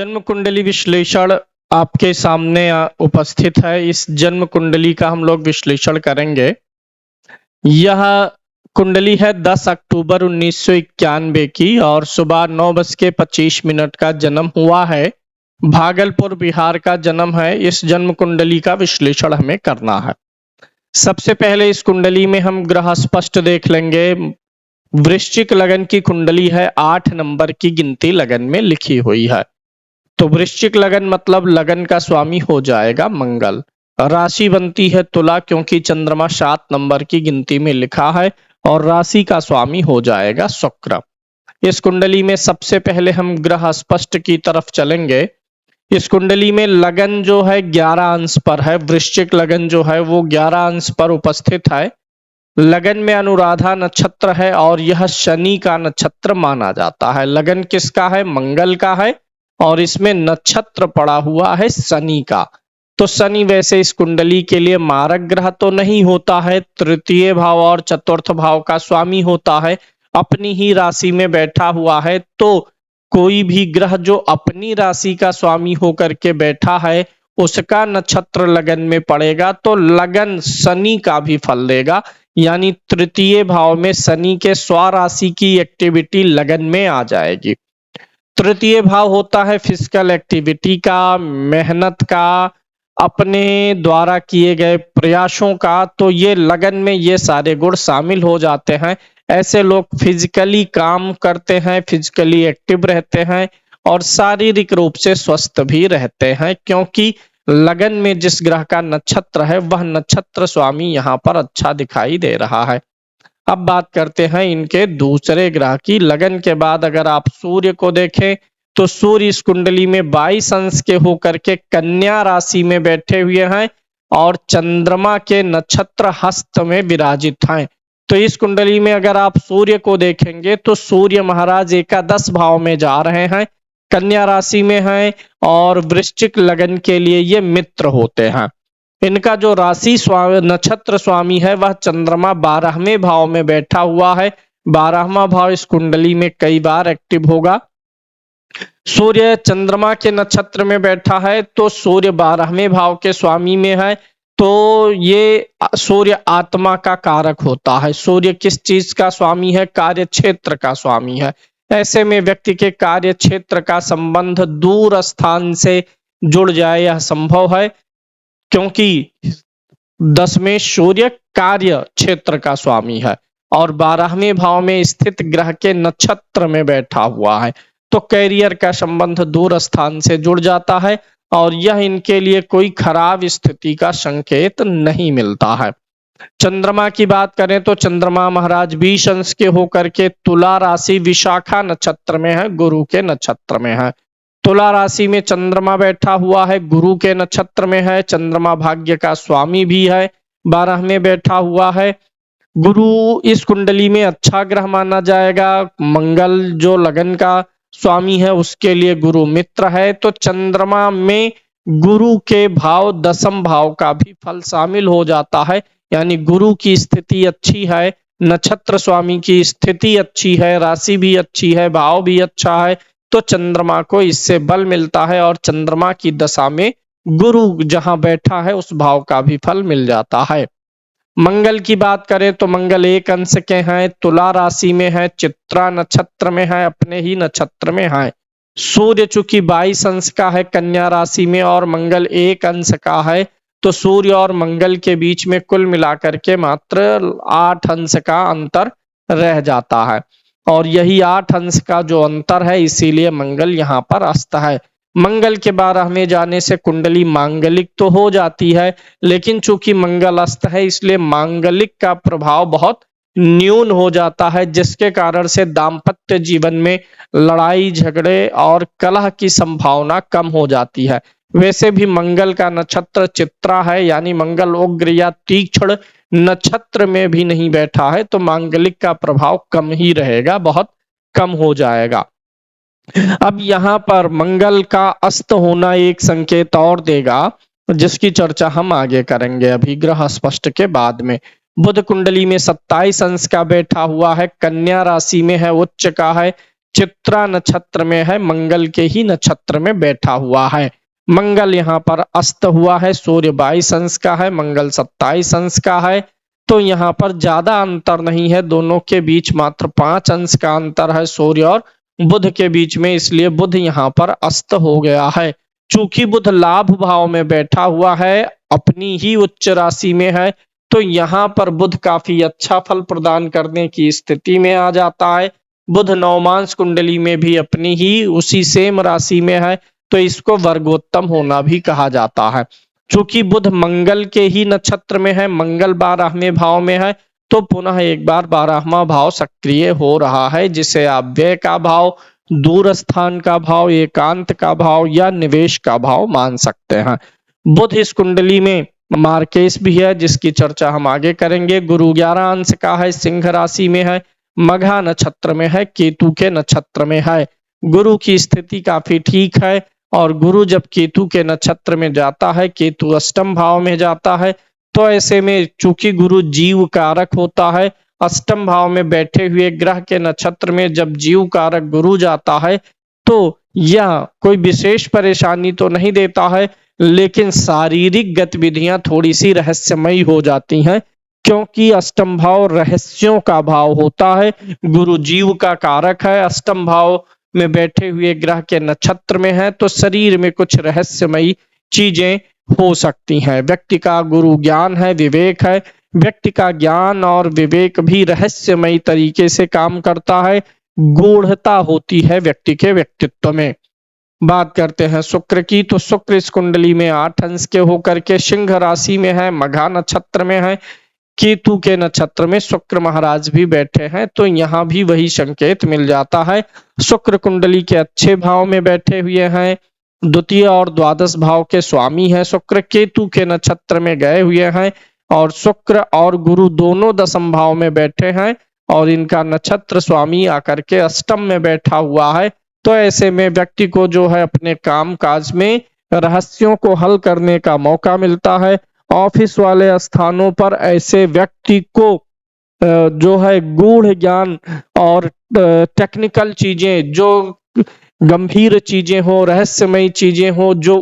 जन्म कुंडली विश्लेषण आपके सामने उपस्थित है। इस जन्म कुंडली का हम लोग विश्लेषण करेंगे। यह कुंडली है 10 अक्टूबर 1991 की और सुबह 9:25 का जन्म हुआ है। भागलपुर बिहार का जन्म है। इस जन्म कुंडली का विश्लेषण हमें करना है। सबसे पहले इस कुंडली में हम ग्रह स्पष्ट देख लेंगे। वृश्चिक लगन की कुंडली है, 8 नंबर की गिनती लगन में लिखी हुई है। तो वृश्चिक लगन मतलब लगन का स्वामी हो जाएगा मंगल। राशि बनती है तुला, क्योंकि चंद्रमा 7 नंबर की गिनती में लिखा है और राशि का स्वामी हो जाएगा शुक्र। इस कुंडली में सबसे पहले हम ग्रह स्पष्ट की तरफ चलेंगे। इस कुंडली में लगन जो है 11 अंश पर है। वृश्चिक लगन जो है वो 11 अंश पर उपस्थित है। लगन में अनुराधा नक्षत्र है और यह शनि का नक्षत्र माना जाता है। लगन किसका है? मंगल का है और इसमें नक्षत्र पड़ा हुआ है शनि का। तो शनि वैसे इस कुंडली के लिए मारक ग्रह तो नहीं होता है, तृतीय भाव और चतुर्थ भाव का स्वामी होता है। अपनी ही राशि में बैठा हुआ है, तो कोई भी ग्रह जो अपनी राशि का स्वामी होकर के बैठा है उसका नक्षत्र लगन में पड़ेगा तो लगन शनि का भी फल देगा। यानी तृतीय भाव में शनि के स्वराशि की एक्टिविटी लगन में आ जाएगी। तृतीय भाव होता है फिजिकल एक्टिविटी का, मेहनत का, अपने द्वारा किए गए प्रयासों का। तो ये लगन में ये सारे गुण शामिल हो जाते हैं। ऐसे लोग फिजिकली काम करते हैं, फिजिकली एक्टिव रहते हैं और शारीरिक रूप से स्वस्थ भी रहते हैं, क्योंकि लगन में जिस ग्रह का नक्षत्र है वह नक्षत्र स्वामी यहाँ पर अच्छा दिखाई दे रहा है। अब बात करते हैं इनके दूसरे ग्रह की। लगन के बाद अगर आप सूर्य को देखें तो सूर्य इस कुंडली में 22 अंश के होकर के कन्या राशि में बैठे हुए हैं और चंद्रमा के नक्षत्र हस्त में विराजित हैं। तो इस कुंडली में अगर आप सूर्य को देखेंगे तो सूर्य महाराज एकादश भाव में जा रहे हैं, कन्या राशि में हैं और वृश्चिक लगन के लिए ये मित्र होते हैं। इनका जो राशि नक्षत्र स्वामी है वह चंद्रमा 12वें भाव में बैठा हुआ है। 12वां भाव इस कुंडली में कई बार एक्टिव होगा। सूर्य चंद्रमा के नक्षत्र में बैठा है तो सूर्य 12वें भाव के स्वामी में है, तो ये सूर्य आत्मा का कारक होता है। सूर्य किस चीज का स्वामी है? कार्य क्षेत्र का स्वामी है। ऐसे में व्यक्ति के कार्य क्षेत्र का संबंध दूर स्थान से जुड़ जाए यह संभव है, क्योंकि 10वें सूर्य कार्य क्षेत्र का स्वामी है और 12वें भाव में स्थित ग्रह के नक्षत्र में बैठा हुआ है। तो कैरियर का संबंध दूर स्थान से जुड़ जाता है और यह इनके लिए कोई खराब स्थिति का संकेत नहीं मिलता है। चंद्रमा की बात करें तो चंद्रमा महाराज 20 अंश के होकर के तुला राशि विशाखा नक्षत्र में है, गुरु के नक्षत्र में है। तुला राशि में चंद्रमा बैठा हुआ है, गुरु के नक्षत्र में है। चंद्रमा भाग्य का स्वामी भी है, 12 में बैठा हुआ है। गुरु इस कुंडली में अच्छा ग्रह माना जाएगा। मंगल जो लगन का स्वामी है उसके लिए गुरु मित्र है। तो चंद्रमा में गुरु के भाव 10म भाव का भी फल शामिल हो जाता है। यानी गुरु की स्थिति अच्छी है, नक्षत्र स्वामी की स्थिति अच्छी है, राशि भी अच्छी है, भाव भी अच्छा है, तो चंद्रमा को इससे बल मिलता है और चंद्रमा की दशा में गुरु जहां बैठा है उस भाव का भी फल मिल जाता है। मंगल की बात करें तो मंगल 1 अंश के हैं, तुला राशि में है, चित्रा नक्षत्र में है, अपने ही नक्षत्र में है। सूर्य चूंकि 22 अंश का है कन्या राशि में और मंगल 1 अंश का है, तो सूर्य और मंगल के बीच में कुल मिलाकर के मात्र 8 अंश का अंतर रह जाता है और यही 8 अंश का जो अंतर है इसीलिए मंगल यहाँ पर अस्त है। मंगल के 12वें जाने से कुंडली मांगलिक तो हो जाती है, लेकिन चूंकि मंगल अस्त है इसलिए मांगलिक का प्रभाव बहुत न्यून हो जाता है, जिसके कारण से दाम्पत्य जीवन में लड़ाई झगड़े और कलह की संभावना कम हो जाती है। वैसे भी मंगल का नक्षत्र चित्रा है, यानी मंगल उग्र या तीक्ष्ण नक्षत्र में भी नहीं बैठा है, तो मांगलिक का प्रभाव कम ही रहेगा, बहुत कम हो जाएगा। अब यहाँ पर मंगल का अस्त होना एक संकेत और देगा, जिसकी चर्चा हम आगे करेंगे अभी ग्रह स्पष्ट के बाद में। बुध कुंडली में 27 अंश का बैठा हुआ है, कन्या राशि में है, उच्च का है, चित्रा नक्षत्र में है, मंगल के ही नक्षत्र में बैठा हुआ है। मंगल यहाँ पर अस्त हुआ है, सूर्य 22 अंश का है, मंगल 27 अंश का है। तो यहाँ पर ज्यादा अंतर नहीं है, दोनों के बीच मात्र 5 अंश का अंतर है सूर्य और बुध के बीच में, इसलिए बुध यहाँ पर अस्त हो गया है। चूंकि बुध लाभ भाव में बैठा हुआ है, अपनी ही उच्च राशि में है, तो यहाँ पर बुध काफी अच्छा फल प्रदान करने की स्थिति में आ जाता है। बुध नवमांश कुंडली में भी अपनी ही उसी सेम राशि में है, तो इसको वर्गोत्तम होना भी कहा जाता है। चूंकि बुध मंगल के ही नक्षत्र में है, मंगल 12वें भाव में है, तो पुनः एक बार 12वां भाव सक्रिय हो रहा है, जिसे आप व्यय का भाव, दूर स्थान का भाव, एकांत का भाव या निवेश का भाव मान सकते हैं। बुध इस कुंडली में मार्केश भी है, जिसकी चर्चा हम आगे करेंगे। गुरु 11 अंश का है, सिंह राशि में है, मघा नक्षत्र में है, केतु के नक्षत्र में है। गुरु की स्थिति काफी ठीक है, और गुरु जब केतु के नक्षत्र में जाता है, केतु अष्टम भाव में जाता है, तो ऐसे में चूंकि गुरु जीव कारक होता है, अष्टम भाव में बैठे हुए ग्रह के नक्षत्र में जब जीव कारक गुरु जाता है, तो यह कोई विशेष परेशानी तो नहीं देता है, लेकिन शारीरिक गतिविधियां थोड़ी सी रहस्यमयी हो जाती हैं, क्योंकि अष्टम भाव रहस्यों का भाव होता है। गुरु जीव का कारक है, अष्टम भाव में बैठे हुए ग्रह के नक्षत्र में है, तो शरीर में कुछ रहस्यमयी चीजें हो सकती हैं। व्यक्ति का गुरु ज्ञान है, विवेक है, व्यक्ति का ज्ञान और विवेक भी रहस्यमयी तरीके से काम करता है, गूढ़ता होती है व्यक्ति के व्यक्तित्व में। बात करते हैं शुक्र की, तो शुक्र इस कुंडली में 8 अंश के होकर के सिंह राशि में है, मघा नक्षत्र में है, केतु के नक्षत्र में शुक्र महाराज भी बैठे हैं, तो यहाँ भी वही संकेत मिल जाता है। शुक्र कुंडली के अच्छे भाव में बैठे हुए हैं, द्वितीय और द्वादश भाव के स्वामी हैं। शुक्र केतु के नक्षत्र में गए हुए हैं, और शुक्र और गुरु दोनों दशम भाव में बैठे हैं, और इनका नक्षत्र स्वामी आकर के अष्टम में बैठा हुआ है। तो ऐसे में व्यक्ति को जो है अपने काम काज में रहस्यों को हल करने का मौका मिलता है। ऑफिस वाले स्थानों पर ऐसे व्यक्ति को जो है गूढ़ ज्ञान और टेक्निकल चीजें, जो गंभीर चीजें हो, रहस्यमयी चीजें हो, जो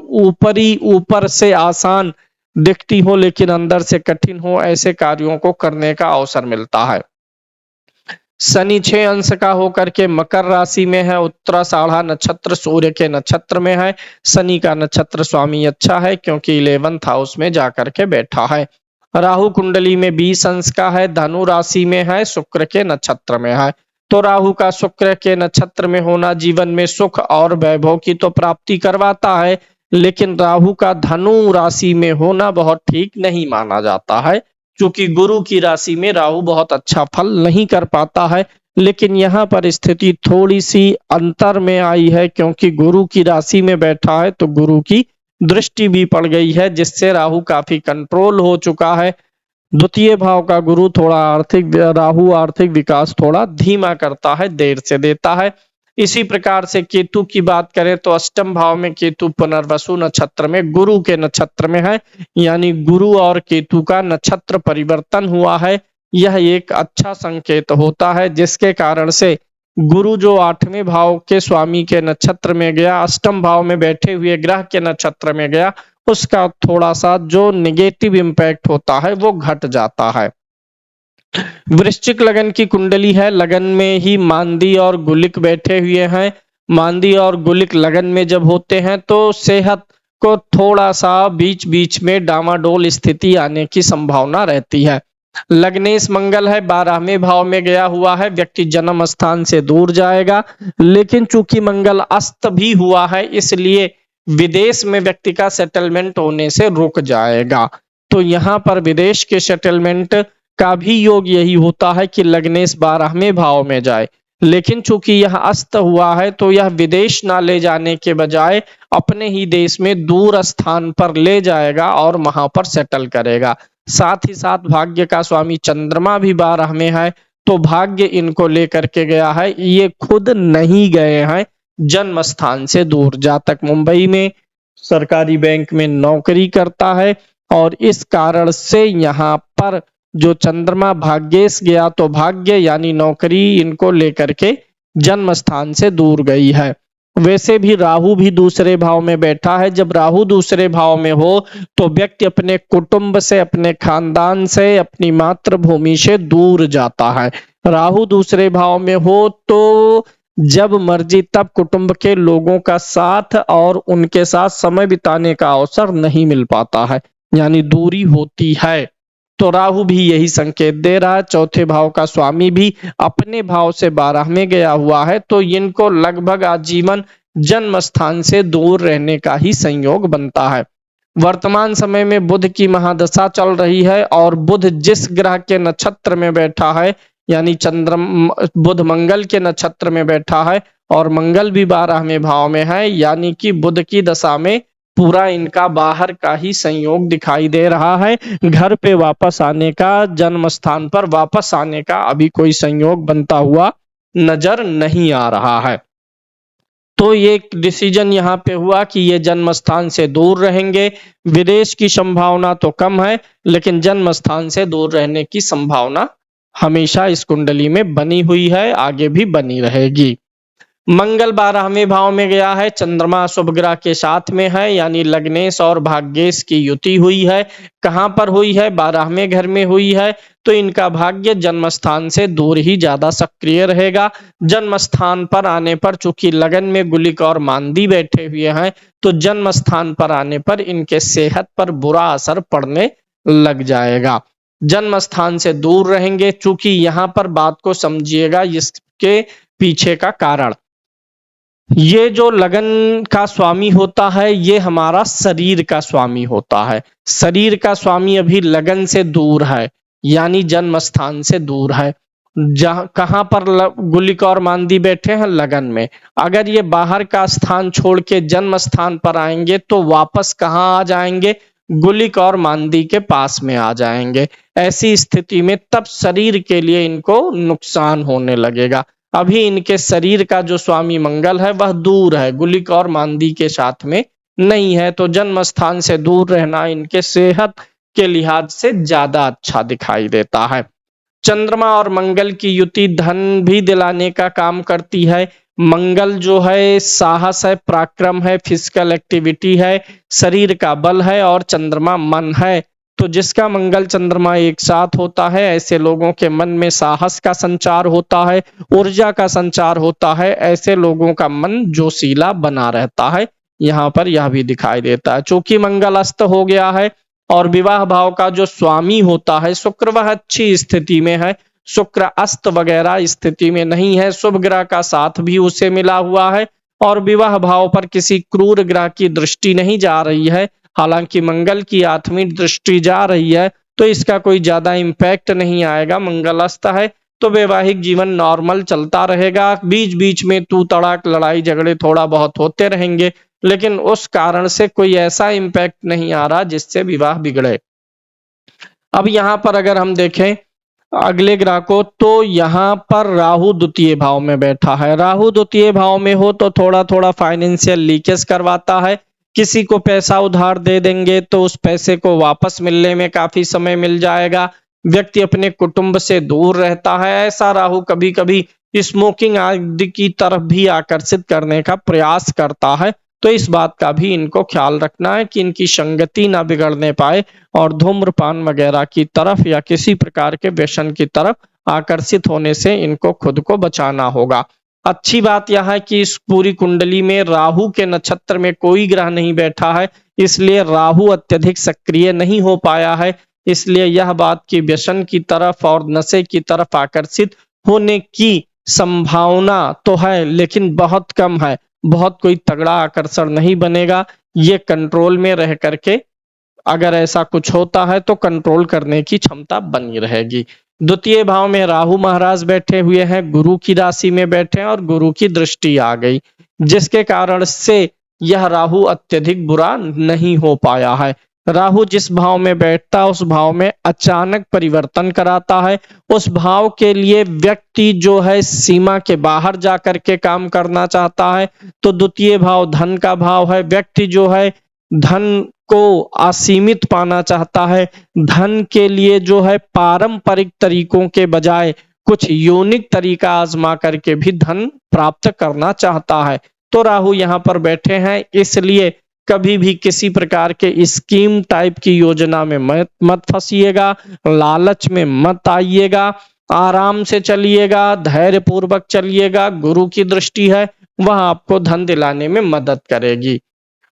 ऊपर से आसान दिखती हो लेकिन अंदर से कठिन हो, ऐसे कार्यों को करने का अवसर मिलता है। शनि 6 अंश का होकर के मकर राशि में है, उत्तराषाढ़ा नक्षत्र सूर्य के नक्षत्र में है। शनि का नक्षत्र स्वामी अच्छा है, क्योंकि 11th हाउस में जाकर के बैठा है। राहु कुंडली में 20 अंश का है, धनु राशि में है, शुक्र के नक्षत्र में है। तो राहु का शुक्र के नक्षत्र में होना जीवन में सुख और वैभव की तो प्राप्ति करवाता है, लेकिन राहु का धनु राशि में होना बहुत ठीक नहीं माना जाता है, क्योंकि गुरु की राशि में राहु बहुत अच्छा फल नहीं कर पाता है। लेकिन यहाँ पर स्थिति थोड़ी सी अंतर में आई है, क्योंकि गुरु की राशि में बैठा है, तो गुरु की दृष्टि भी पड़ गई है, जिससे राहु काफी कंट्रोल हो चुका है। द्वितीय भाव का गुरु राहु आर्थिक विकास थोड़ा धीमा करता है, देर से देता है। इसी प्रकार से केतु की बात करें तो अष्टम भाव में केतु पुनर्वसु नक्षत्र में गुरु के नक्षत्र में है, यानी गुरु और केतु का नक्षत्र परिवर्तन हुआ है। यह एक अच्छा संकेत होता है, जिसके कारण से गुरु जो 8वें भाव के स्वामी के नक्षत्र में गया, अष्टम भाव में बैठे हुए ग्रह के नक्षत्र में गया, उसका थोड़ा सा जो नेगेटिव इम्पैक्ट होता है वो घट जाता है। वृश्चिक लगन की कुंडली है, लगन में ही मांदी और गुलिक बैठे हुए हैं। मांदी और गुलिक लगन में जब होते हैं तो सेहत को थोड़ा सा बीच बीच में डामाडोल स्थिति आने की संभावना रहती है। लग्नेश मंगल है, 12वें भाव में गया हुआ है, व्यक्ति जन्म स्थान से दूर जाएगा, लेकिन चूंकि मंगल अस्त भी हुआ है, इसलिए विदेश में व्यक्ति का सेटलमेंट होने से रुक जाएगा। तो यहाँ पर विदेश के सेटलमेंट का भी योग यही होता है कि लग्नेश 12वें भाव में जाए, लेकिन चूंकि यह अस्त हुआ है, तो यह विदेश ना ले जाने के बजाय अपने ही देश में दूर स्थान पर ले जाएगा और वहां पर सेटल करेगा। साथ ही साथ भाग्य का स्वामी चंद्रमा भी 12 में है, तो भाग्य इनको लेकर के गया है, ये खुद नहीं गए हैं जन्म स्थान से दूर। जातक मुंबई में सरकारी बैंक में नौकरी करता है, और इस कारण से यहाँ पर जो चंद्रमा भाग्येश गया, तो भाग्य यानी नौकरी इनको लेकर के जन्म स्थान से दूर गई है। वैसे भी राहु भी दूसरे भाव में बैठा है। जब राहु दूसरे भाव में हो तो व्यक्ति अपने कुटुंब से, अपने खानदान से, अपनी मातृभूमि से दूर जाता है। राहु दूसरे भाव में हो तो जब मर्जी तब कुटुंब के लोगों का साथ और उनके साथ समय बिताने का अवसर नहीं मिल पाता है, यानी दूरी होती है। तो राहु भी यही संकेत दे रहा है। चौथे भाव का स्वामी भी अपने भाव से 12 में गया हुआ है, तो इनको लगभग आजीवन जन्म स्थान से दूर रहने का ही संयोग बनता है। वर्तमान समय में बुध की महादशा चल रही है और बुध जिस ग्रह के नक्षत्र में बैठा है, यानी बुध मंगल के नक्षत्र में बैठा है और मंगल भी 12वें भाव में है, यानी कि बुध की दशा में पूरा इनका बाहर का ही संयोग दिखाई दे रहा है। घर पे वापस आने का, जन्म स्थान पर वापस आने का अभी कोई संयोग बनता हुआ नजर नहीं आ रहा है। तो ये डिसीजन यहाँ पे हुआ कि ये जन्म स्थान से दूर रहेंगे। विदेश की संभावना तो कम है, लेकिन जन्म स्थान से दूर रहने की संभावना हमेशा इस कुंडली में बनी हुई है, आगे भी बनी रहेगी। मंगल 12वें भाव में गया है, चंद्रमा शुभ ग्रह के साथ में है, यानी लग्नेश और भाग्येश की युति हुई है। कहां पर हुई है? 12वें घर में हुई है। तो इनका भाग्य जन्म स्थान से दूर ही ज्यादा सक्रिय रहेगा। जन्म स्थान पर आने पर, चूंकि लगन में गुलिक और मांदी बैठे हुए हैं, तो जन्म स्थान पर आने पर इनके सेहत पर बुरा असर पड़ने लग जाएगा। जन्म स्थान से दूर रहेंगे। चूंकि यहाँ पर बात को समझिएगा, इसके पीछे का कारण, ये जो लगन का स्वामी होता है, ये हमारा शरीर का स्वामी होता है। शरीर का स्वामी अभी लगन से दूर है, यानी जन्म स्थान से दूर है। कहां पर गुलिक और मांदी बैठे हैं? लगन में। अगर ये बाहर का स्थान छोड़ के जन्म स्थान पर आएंगे तो वापस कहाँ आ जाएंगे? गुलिक और मांदी के पास में आ जाएंगे। ऐसी स्थिति में तब शरीर के लिए इनको नुकसान होने लगेगा। अभी इनके शरीर का जो स्वामी मंगल है वह दूर है, गुलिक और मांदी के साथ में नहीं है, तो जन्म स्थान से दूर रहना इनके सेहत के लिहाज से ज्यादा अच्छा दिखाई देता है। चंद्रमा और मंगल की युति धन भी दिलाने का काम करती है। मंगल जो है साहस है, पराक्रम है, फिजिकल एक्टिविटी है, शरीर का बल है, और चंद्रमा मन है। तो जिसका मंगल चंद्रमा एक साथ होता है, ऐसे लोगों के मन में साहस का संचार होता है, ऊर्जा का संचार होता है। ऐसे लोगों का मन जोशीला बना रहता है। यहाँ पर यह भी दिखाई देता है। चूंकि मंगल अस्त हो गया है और विवाह भाव का जो स्वामी होता है शुक्र, वह अच्छी स्थिति में है। शुक्र अस्त वगैरह स्थिति में नहीं है। शुभ ग्रह का साथ भी उसे मिला हुआ है और विवाह भाव पर किसी क्रूर ग्रह की दृष्टि नहीं जा रही है। हालांकि मंगल की 8वीं दृष्टि जा रही है, तो इसका कोई ज्यादा इम्पैक्ट नहीं आएगा। मंगल अस्त है तो वैवाहिक जीवन नॉर्मल चलता रहेगा। बीच बीच में तू तड़ाक, लड़ाई झगड़े थोड़ा बहुत होते रहेंगे, लेकिन उस कारण से कोई ऐसा इम्पैक्ट नहीं आ रहा जिससे विवाह बिगड़े। अब यहाँ पर अगर हम देखें अगले ग्रह को, तो यहाँ पर राहु द्वितीय भाव में बैठा है। राहु द्वितीय भाव में हो तो थोड़ा थोड़ा फाइनेंशियल लीकेज करवाता है। किसी को पैसा उधार दे देंगे तो उस पैसे को वापस मिलने में काफी समय मिल जाएगा। व्यक्ति अपने कुटुंब से दूर रहता है। ऐसा राहु कभी कभी स्मोकिंग आदि की तरफ भी आकर्षित करने का प्रयास करता है। तो इस बात का भी इनको ख्याल रखना है कि इनकी संगति ना बिगड़ने पाए और धूम्रपान वगैरह की तरफ या किसी प्रकार के व्यसन की तरफ आकर्षित होने से इनको खुद को बचाना होगा। अच्छी बात यह है कि इस पूरी कुंडली में राहु के नक्षत्र में कोई ग्रह नहीं बैठा है, इसलिए राहु अत्यधिक सक्रिय नहीं हो पाया है। इसलिए यह बात की व्यसन की तरफ और नशे की तरफ आकर्षित होने की संभावना तो है, लेकिन बहुत कम है। बहुत कोई तगड़ा आकर्षण नहीं बनेगा। ये कंट्रोल में रह करके, अगर ऐसा कुछ होता है तो कंट्रोल करने की क्षमता बनी रहेगी। द्वितीय भाव में राहु महाराज बैठे हुए हैं, गुरु की राशि में बैठे हैं और गुरु की दृष्टि आ गई, जिसके कारण से यह राहु अत्यधिक बुरा नहीं हो पाया है। राहु जिस भाव में बैठता है उस भाव में अचानक परिवर्तन कराता है। उस भाव के लिए व्यक्ति जो है सीमा के बाहर जाकर के काम करना चाहता है। तो द्वितीय भाव धन का भाव है। व्यक्ति जो है धन को असीमित पाना चाहता है। धन के लिए जो है पारंपरिक तरीकों के बजाय कुछ यूनिक तरीका आजमा करके भी धन प्राप्त करना चाहता है। तो राहु यहाँ पर बैठे हैं, इसलिए कभी भी किसी प्रकार के स्कीम टाइप की योजना में मत फंसिएगा, लालच में मत आइएगा, आराम से चलिएगा, धैर्य पूर्वक चलिएगा। गुरु की दृष्टि है, वह आपको धन दिलाने में मदद करेगी।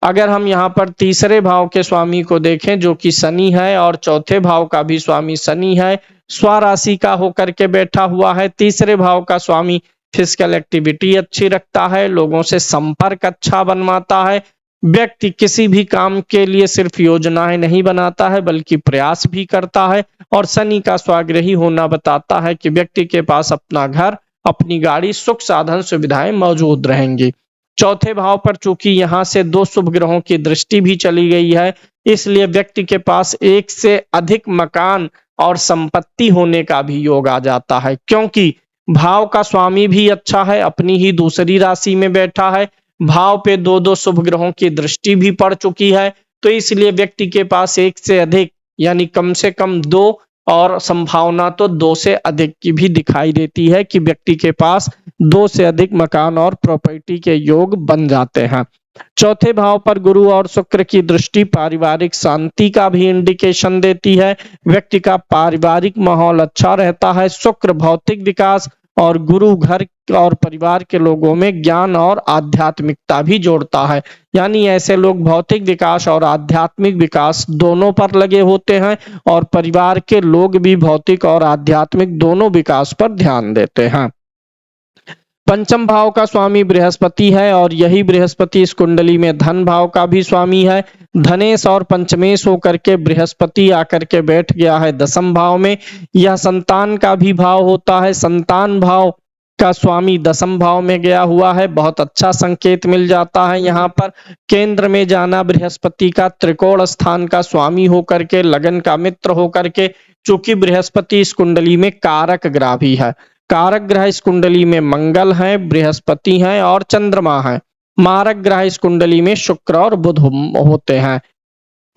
अगर हम यहाँ पर तीसरे भाव के स्वामी को देखें जो कि शनि है, और चौथे भाव का भी स्वामी शनि है, स्वराशि का होकर के बैठा हुआ है। तीसरे भाव का स्वामी फिजिकल एक्टिविटी अच्छी रखता है, लोगों से संपर्क अच्छा बनवाता है। व्यक्ति किसी भी काम के लिए सिर्फ योजनाएं नहीं बनाता है बल्कि प्रयास भी करता है। और शनि का स्वाग्रही होना बताता है कि व्यक्ति के पास अपना घर, अपनी गाड़ी, सुख साधन सुविधाएं मौजूद रहेंगी। चौथे भाव पर चूंकि यहाँ से दो शुभ ग्रहों की दृष्टि भी चली गई है, इसलिए व्यक्ति के पास एक से अधिक मकान और संपत्ति होने का भी योग आ जाता है, क्योंकि भाव का स्वामी भी अच्छा है, अपनी ही दूसरी राशि में बैठा है, भाव पे दो दो शुभ ग्रहों की दृष्टि भी पड़ चुकी है। तो इसलिए व्यक्ति के पास एक से अधिक यानी कम से कम दो, और संभावना तो दो से अधिक की भी दिखाई देती है कि व्यक्ति के पास दो से अधिक मकान और प्रॉपर्टी के योग बन जाते हैं। चौथे भाव पर गुरु और शुक्र की दृष्टि पारिवारिक शांति का भी इंडिकेशन देती है। व्यक्ति का पारिवारिक माहौल अच्छा रहता है। शुक्र भौतिक विकास और गुरु घर और परिवार के लोगों में ज्ञान और आध्यात्मिकता भी जोड़ता है। यानी ऐसे लोग भौतिक विकास और आध्यात्मिक विकास दोनों पर लगे होते हैं, और परिवार के लोग भी भौतिक और आध्यात्मिक दोनों विकास पर ध्यान देते हैं। पंचम भाव का स्वामी बृहस्पति है, और यही बृहस्पति इस कुंडली में धन भाव का भी स्वामी है। धनेश और पंचमेश होकर के बृहस्पति आकर के बैठ गया है दसम भाव में। यह संतान का भी भाव होता है। संतान भाव का स्वामी दसम भाव में गया हुआ है, बहुत अच्छा संकेत मिल जाता है। यहाँ पर केंद्र में जाना बृहस्पति का, त्रिकोण स्थान का स्वामी होकर के, लगन का मित्र होकर के, चूंकि बृहस्पति इस कुंडली में कारक ग्रह भी है। कारक ग्रह इस कुंडली में मंगल है, बृहस्पति हैं और चंद्रमा है। मारक ग्रह इस कुंडली में शुक्र और बुध होते हैं।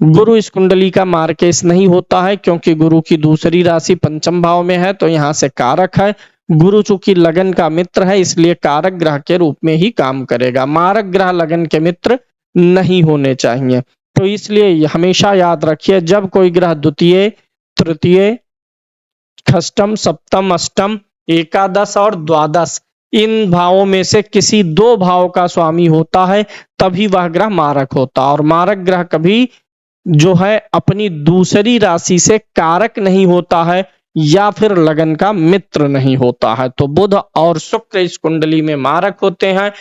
गुरु इस कुंडली का मार्केश नहीं होता है, क्योंकि गुरु की दूसरी राशि पंचम भाव में है, तो यहाँ से कारक है। गुरु चूंकि लगन का मित्र है, इसलिए कारक ग्रह के रूप में ही काम करेगा। मारक ग्रह लगन के मित्र नहीं होने चाहिए। तो इसलिए हमेशा याद रखिए, जब कोई ग्रह द्वितीय, तृतीय, षष्टम, सप्तम, अष्टम, एकादश और द्वादश इन भावों में से किसी दो भाव का स्वामी होता है, तभी वह ग्रह मारक होता। और मारक ग्रह कभी जो है अपनी दूसरी राशि से कारक नहीं होता है, या फिर लगन का मित्र नहीं होता है। तो बुध और शुक्र इस कुंडली में मारक होते हैं।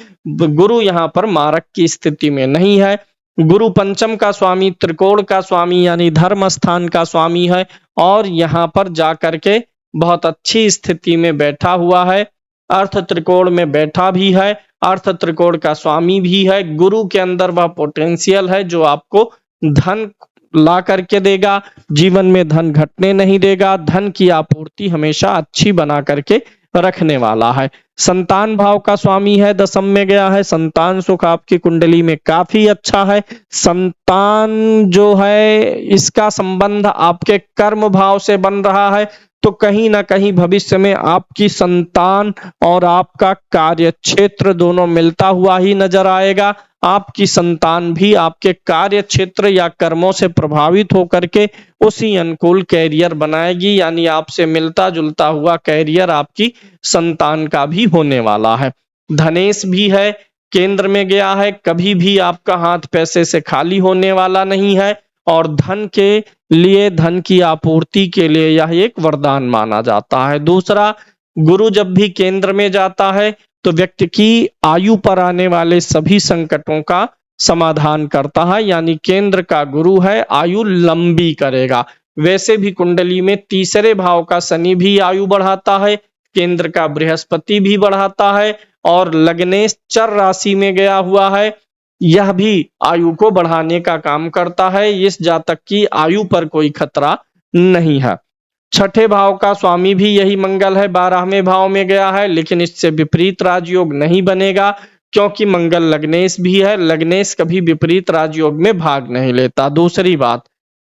गुरु यहाँ पर मारक की स्थिति में नहीं है। गुरु पंचम का स्वामी, त्रिकोण का स्वामी यानी धर्म स्थान का स्वामी है, और यहाँ पर जाकर के बहुत अच्छी स्थिति में बैठा हुआ है। अर्थ त्रिकोण में बैठा भी है, अर्थ त्रिकोण का स्वामी भी है। गुरु के अंदर वह पोटेंशियल है जो आपको धन ला करके देगा, जीवन में धन घटने नहीं देगा, धन की आपूर्ति हमेशा अच्छी बना करके रखने वाला है। संतान भाव का स्वामी है, दसम में गया है। संतान सुख आपकी कुंडली में काफी अच्छा है। संतान जो है इसका संबंध आपके कर्म भाव से बन रहा है, तो कहीं ना कहीं भविष्य में आपकी संतान और आपका कार्य क्षेत्र दोनों मिलता हुआ ही नजर आएगा। आपकी संतान भी आपके कार्य क्षेत्र या कर्मों से प्रभावित होकर के उसी अनुकूल कैरियर बनाएगी, यानी आपसे मिलता जुलता हुआ कैरियर आपकी संतान का भी होने वाला है। धनेश भी है, केंद्र में गया है, कभी भी आपका हाथ पैसे से खाली होने वाला नहीं है, और धन के लिए, धन की आपूर्ति के लिए यह एक वरदान माना जाता है। दूसरा, गुरु जब भी केंद्र में जाता है तो व्यक्ति की आयु पर आने वाले सभी संकटों का समाधान करता है, यानी केंद्र का गुरु है, आयु लंबी करेगा। वैसे भी कुंडली में तीसरे भाव का शनि भी आयु बढ़ाता है, केंद्र का बृहस्पति भी बढ़ाता है, और लग्नेश चर राशि में गया हुआ है, यह भी आयु को बढ़ाने का काम करता है। इस जातक की आयु पर कोई खतरा नहीं है। छठे भाव का स्वामी भी यही मंगल है, 12वें भाव में गया है, लेकिन इससे विपरीत राजयोग नहीं बनेगा, क्योंकि मंगल लग्नेश भी है। लग्नेश कभी विपरीत राजयोग में भाग नहीं लेता। दूसरी बात,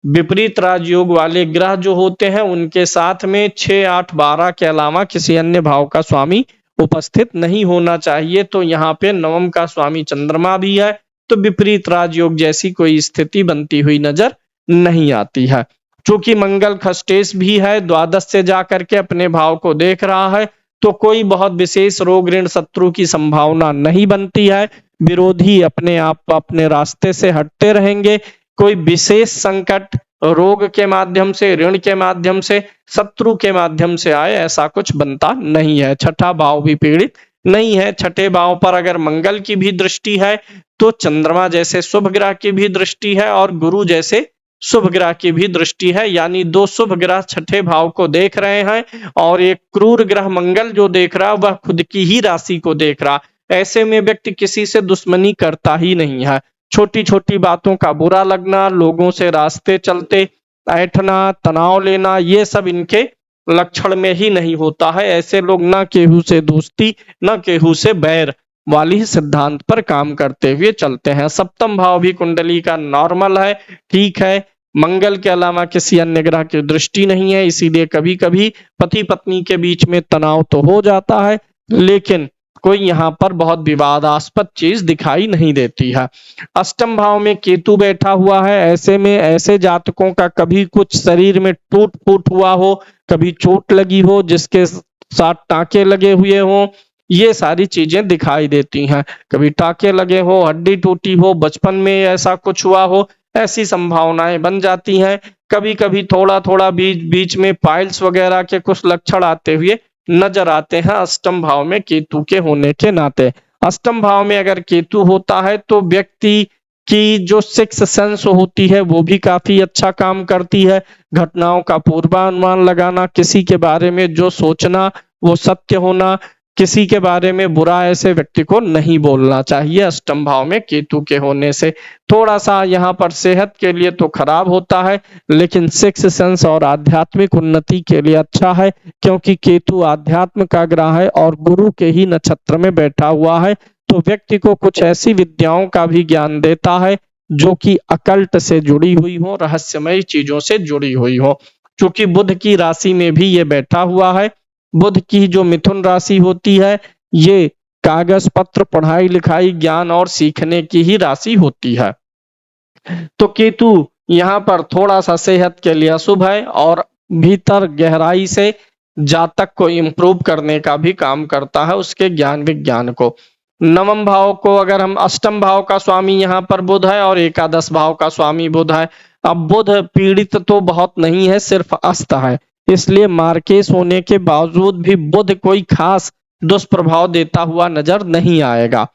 विपरीत राजयोग वाले ग्रह जो होते हैं उनके साथ में 6, 8, 12 के अलावा किसी अन्य भाव का स्वामी उपस्थित नहीं होना चाहिए। तो यहाँ पे नवम का स्वामी चंद्रमा भी है, तो विपरीत राजयोग जैसी कोई स्थिति बनती हुई नजर नहीं आती है। चूंकि मंगल खष्टेश भी है, द्वादश से जाकर के अपने भाव को देख रहा है, तो कोई बहुत विशेष रोग ऋण शत्रु की संभावना नहीं बनती है। विरोधी अपने आप अपने रास्ते से हटते रहेंगे। कोई विशेष संकट रोग के माध्यम से, ऋण के माध्यम से, शत्रु के माध्यम से आए, ऐसा कुछ बनता नहीं है। छठा भाव भी पीड़ित नहीं है। छठे भाव पर अगर मंगल की भी दृष्टि है, तो चंद्रमा जैसे शुभ ग्रह की भी दृष्टि है और गुरु जैसे शुभ ग्रह की भी दृष्टि है, यानी दो शुभ ग्रह छठे भाव को देख रहे हैं और एक क्रूर ग्रह मंगल जो देख रहा वह खुद की ही राशि को देख रहा। ऐसे में व्यक्ति किसी से दुश्मनी करता ही नहीं है। छोटी छोटी बातों का बुरा लगना, लोगों से रास्ते चलते ऐठना, तनाव लेना, ये सब इनके लक्षण में ही नहीं होता है। ऐसे लोग न केहू से दोस्ती न केहू से बैर वाली सिद्धांत पर काम करते हुए चलते हैं। सप्तम भाव भी कुंडली का नॉर्मल है, ठीक है। मंगल के अलावा किसी अन्य ग्रह की दृष्टि नहीं है, इसीलिए कभी कभी पति पत्नी के बीच में तनाव तो हो जाता है, लेकिन कोई यहाँ पर बहुत विवादास्पद चीज दिखाई नहीं देती है। अष्टम भाव में केतु बैठा हुआ है, ऐसे में ऐसे जातकों का कभी कुछ शरीर में टूट फूट हुआ हो, कभी चोट लगी हो, जिसके साथ टांके लगे हुए हो, ये सारी चीजें दिखाई देती हैं। कभी टाके लगे हो, हड्डी टूटी हो, बचपन में ऐसा कुछ हुआ हो, ऐसी संभावनाएं बन जाती हैं। कभी कभी थोड़ा थोड़ा बीच बीच में पाइल्स वगैरह के कुछ लक्षण आते हुए नजर आते हैं अष्टम भाव में केतु के होने के नाते। अष्टम भाव में अगर केतु होता है तो व्यक्ति की जो सिक्स सेंस होती है वो भी काफी अच्छा काम करती है। घटनाओं का पूर्वानुमान लगाना, किसी के बारे में जो सोचना वो सत्य होना, किसी के बारे में बुरा ऐसे व्यक्ति को नहीं बोलना चाहिए। अष्टम भाव में केतु के होने से थोड़ा सा यहाँ पर सेहत के लिए तो खराब होता है, लेकिन सिक्स सेंस और आध्यात्मिक उन्नति के लिए अच्छा है, क्योंकि केतु आध्यात्म का ग्रह है और गुरु के ही नक्षत्र में बैठा हुआ है। तो व्यक्ति को कुछ ऐसी विद्याओं का भी ज्ञान देता है जो कि अकल्ट से जुड़ी हुई हो, रहस्यमय चीजों से जुड़ी हुई हो। क्योंकि बुध की राशि में भी ये बैठा हुआ है। बुध की जो मिथुन राशि होती है, ये कागज पत्र, पढ़ाई लिखाई, ज्ञान और सीखने की ही राशि होती है। तो केतु यहाँ पर थोड़ा सा सेहत के लिए अशुभ है और भीतर गहराई से जातक को इम्प्रूव करने का भी काम करता है, उसके ज्ञान विज्ञान को। नवम भाव को अगर हम, अष्टम भाव का स्वामी यहाँ पर बुध है और एकादश भाव का स्वामी बुध है। अब बुध पीड़ित तो बहुत नहीं है, सिर्फ अस्त है, इसलिए मार्केश होने के बावजूद भी बुध कोई खास दुष्प्रभाव देता हुआ नजर नहीं आएगा।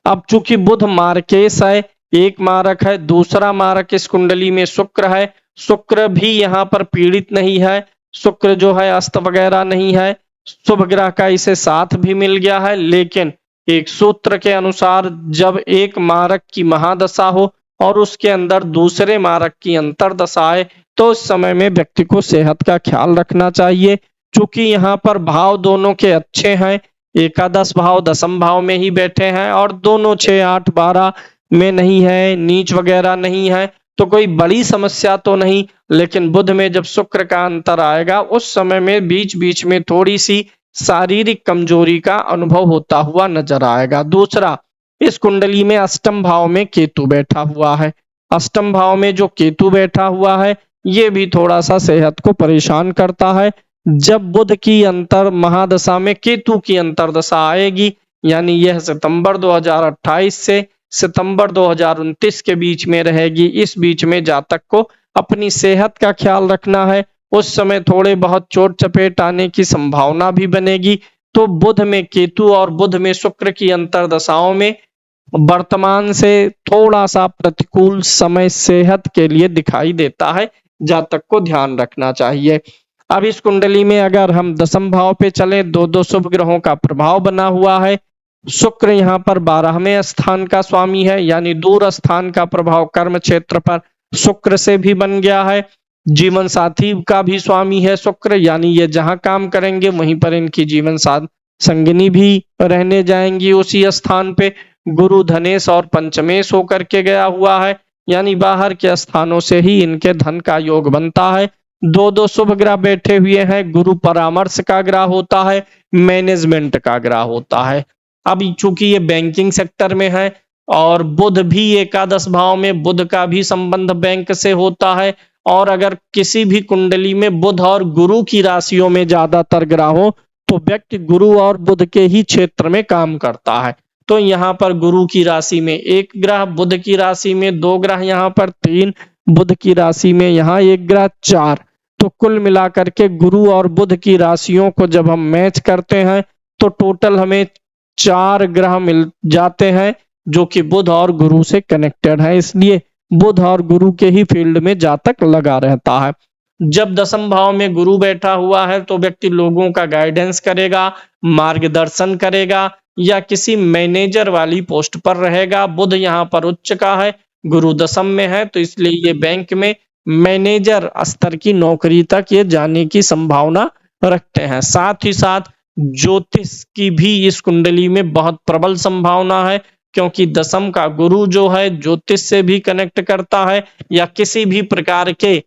अब चूंकि बुध मार्केश है, एक मारक है, दूसरा मारक इस कुंडली में शुक्र है। शुक्र भी यहाँ पर पीड़ित नहीं है, शुक्र जो है अस्त वगैरह नहीं है, शुभ ग्रह का इसे साथ भी मिल गया है। लेकिन एक सूत्र के अनुसार जब एक मारक की महादशा हो और उसके अंदर दूसरे मारक की अंतरदशा आए, तो उस समय में व्यक्ति को सेहत का ख्याल रखना चाहिए। चूंकि यहाँ पर भाव दोनों के अच्छे हैं, एकादश भाव दसम भाव में ही बैठे हैं और दोनों 6, 8, 12 में नहीं है, नीच वगैरह नहीं है, तो कोई बड़ी समस्या तो नहीं। लेकिन बुध में जब शुक्र का अंतर आएगा, उस समय में बीच बीच में थोड़ी सी शारीरिक कमजोरी का अनुभव होता हुआ नजर आएगा। दूसरा, इस कुंडली में अष्टम भाव में केतु बैठा हुआ है। अष्टम भाव में जो केतु बैठा हुआ है, ये भी थोड़ा सा सेहत को परेशान करता है। जब बुध की अंतर महादशा में केतु की अंतरदशा आएगी, यानी यह सितंबर 2028 से सितंबर 2029 के बीच में रहेगी, इस बीच में जातक को अपनी सेहत का ख्याल रखना है। उस समय थोड़े बहुत चोट चपेट आने की संभावना भी बनेगी। तो बुध में केतु और बुध में शुक्र की अंतरदशाओं में वर्तमान से थोड़ा सा प्रतिकूल समय सेहत के लिए दिखाई देता है, जातक को ध्यान रखना चाहिए। अब इस कुंडली में अगर हम दसम भाव पे चले, दो शुभ ग्रहों का प्रभाव बना हुआ है। शुक्र यहाँ पर 12वें स्थान का स्वामी है, यानी दूर स्थान का प्रभाव कर्म क्षेत्र पर शुक्र से भी बन गया है। जीवन साथी का भी स्वामी है शुक्र, यानी ये जहां काम करेंगे वहीं पर इनकी जीवन साथ संगिनी भी रहने जाएंगी उसी स्थान पे। गुरु धनेश और पंचमेश होकर के गया हुआ है, यानी बाहर के स्थानों से ही इनके धन का योग बनता है। दो दो शुभ ग्रह बैठे हुए हैं। गुरु परामर्श का ग्रह होता है, मैनेजमेंट का ग्रह होता है। अब चूंकि ये बैंकिंग सेक्टर में है और बुध भी एकादश भाव में, बुध का भी संबंध बैंक से होता है। और अगर किसी भी कुंडली में बुध और गुरु की राशियों में ज्यादातर ग्रह हो तो व्यक्ति गुरु और बुध के ही क्षेत्र में काम करता है। तो यहाँ पर गुरु की राशि में एक ग्रह, बुध की राशि में दो ग्रह, यहाँ पर तीन, बुध की राशि में यहाँ एक ग्रह, चार। तो कुल मिलाकर के गुरु और बुध की राशियों को जब हम मैच करते हैं तो टोटल हमें चार ग्रह मिल जाते हैं जो कि बुध और गुरु से कनेक्टेड है। इसलिए बुध और गुरु के ही फील्ड में जातक लगा रहता है। जब दसम भाव में गुरु बैठा हुआ है तो व्यक्ति लोगों का गाइडेंस करेगा, मार्गदर्शन करेगा या किसी मैनेजर वाली पोस्ट पर रहेगा। बुध यहाँ पर उच्च का है, गुरु दसम में है, तो इसलिए ये बैंक में मैनेजर स्तर की नौकरी तक ये जाने की संभावना रखते हैं। साथ ही साथ ज्योतिष की भी इस कुंडली में बहुत प्रबल संभावना है, क्योंकि दसम का गुरु जो है ज्योतिष से भी कनेक्ट करता है या किसी भी प्रकार के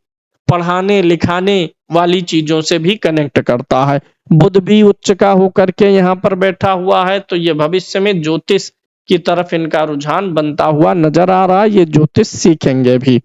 पढ़ाने लिखाने वाली चीजों से भी कनेक्ट करता है। बुध भी उच्च का होकर के यहाँ पर बैठा हुआ है, तो ये भविष्य में ज्योतिष की तरफ इनका रुझान बनता हुआ नजर आ रहा है। ये ज्योतिष सीखेंगे भी।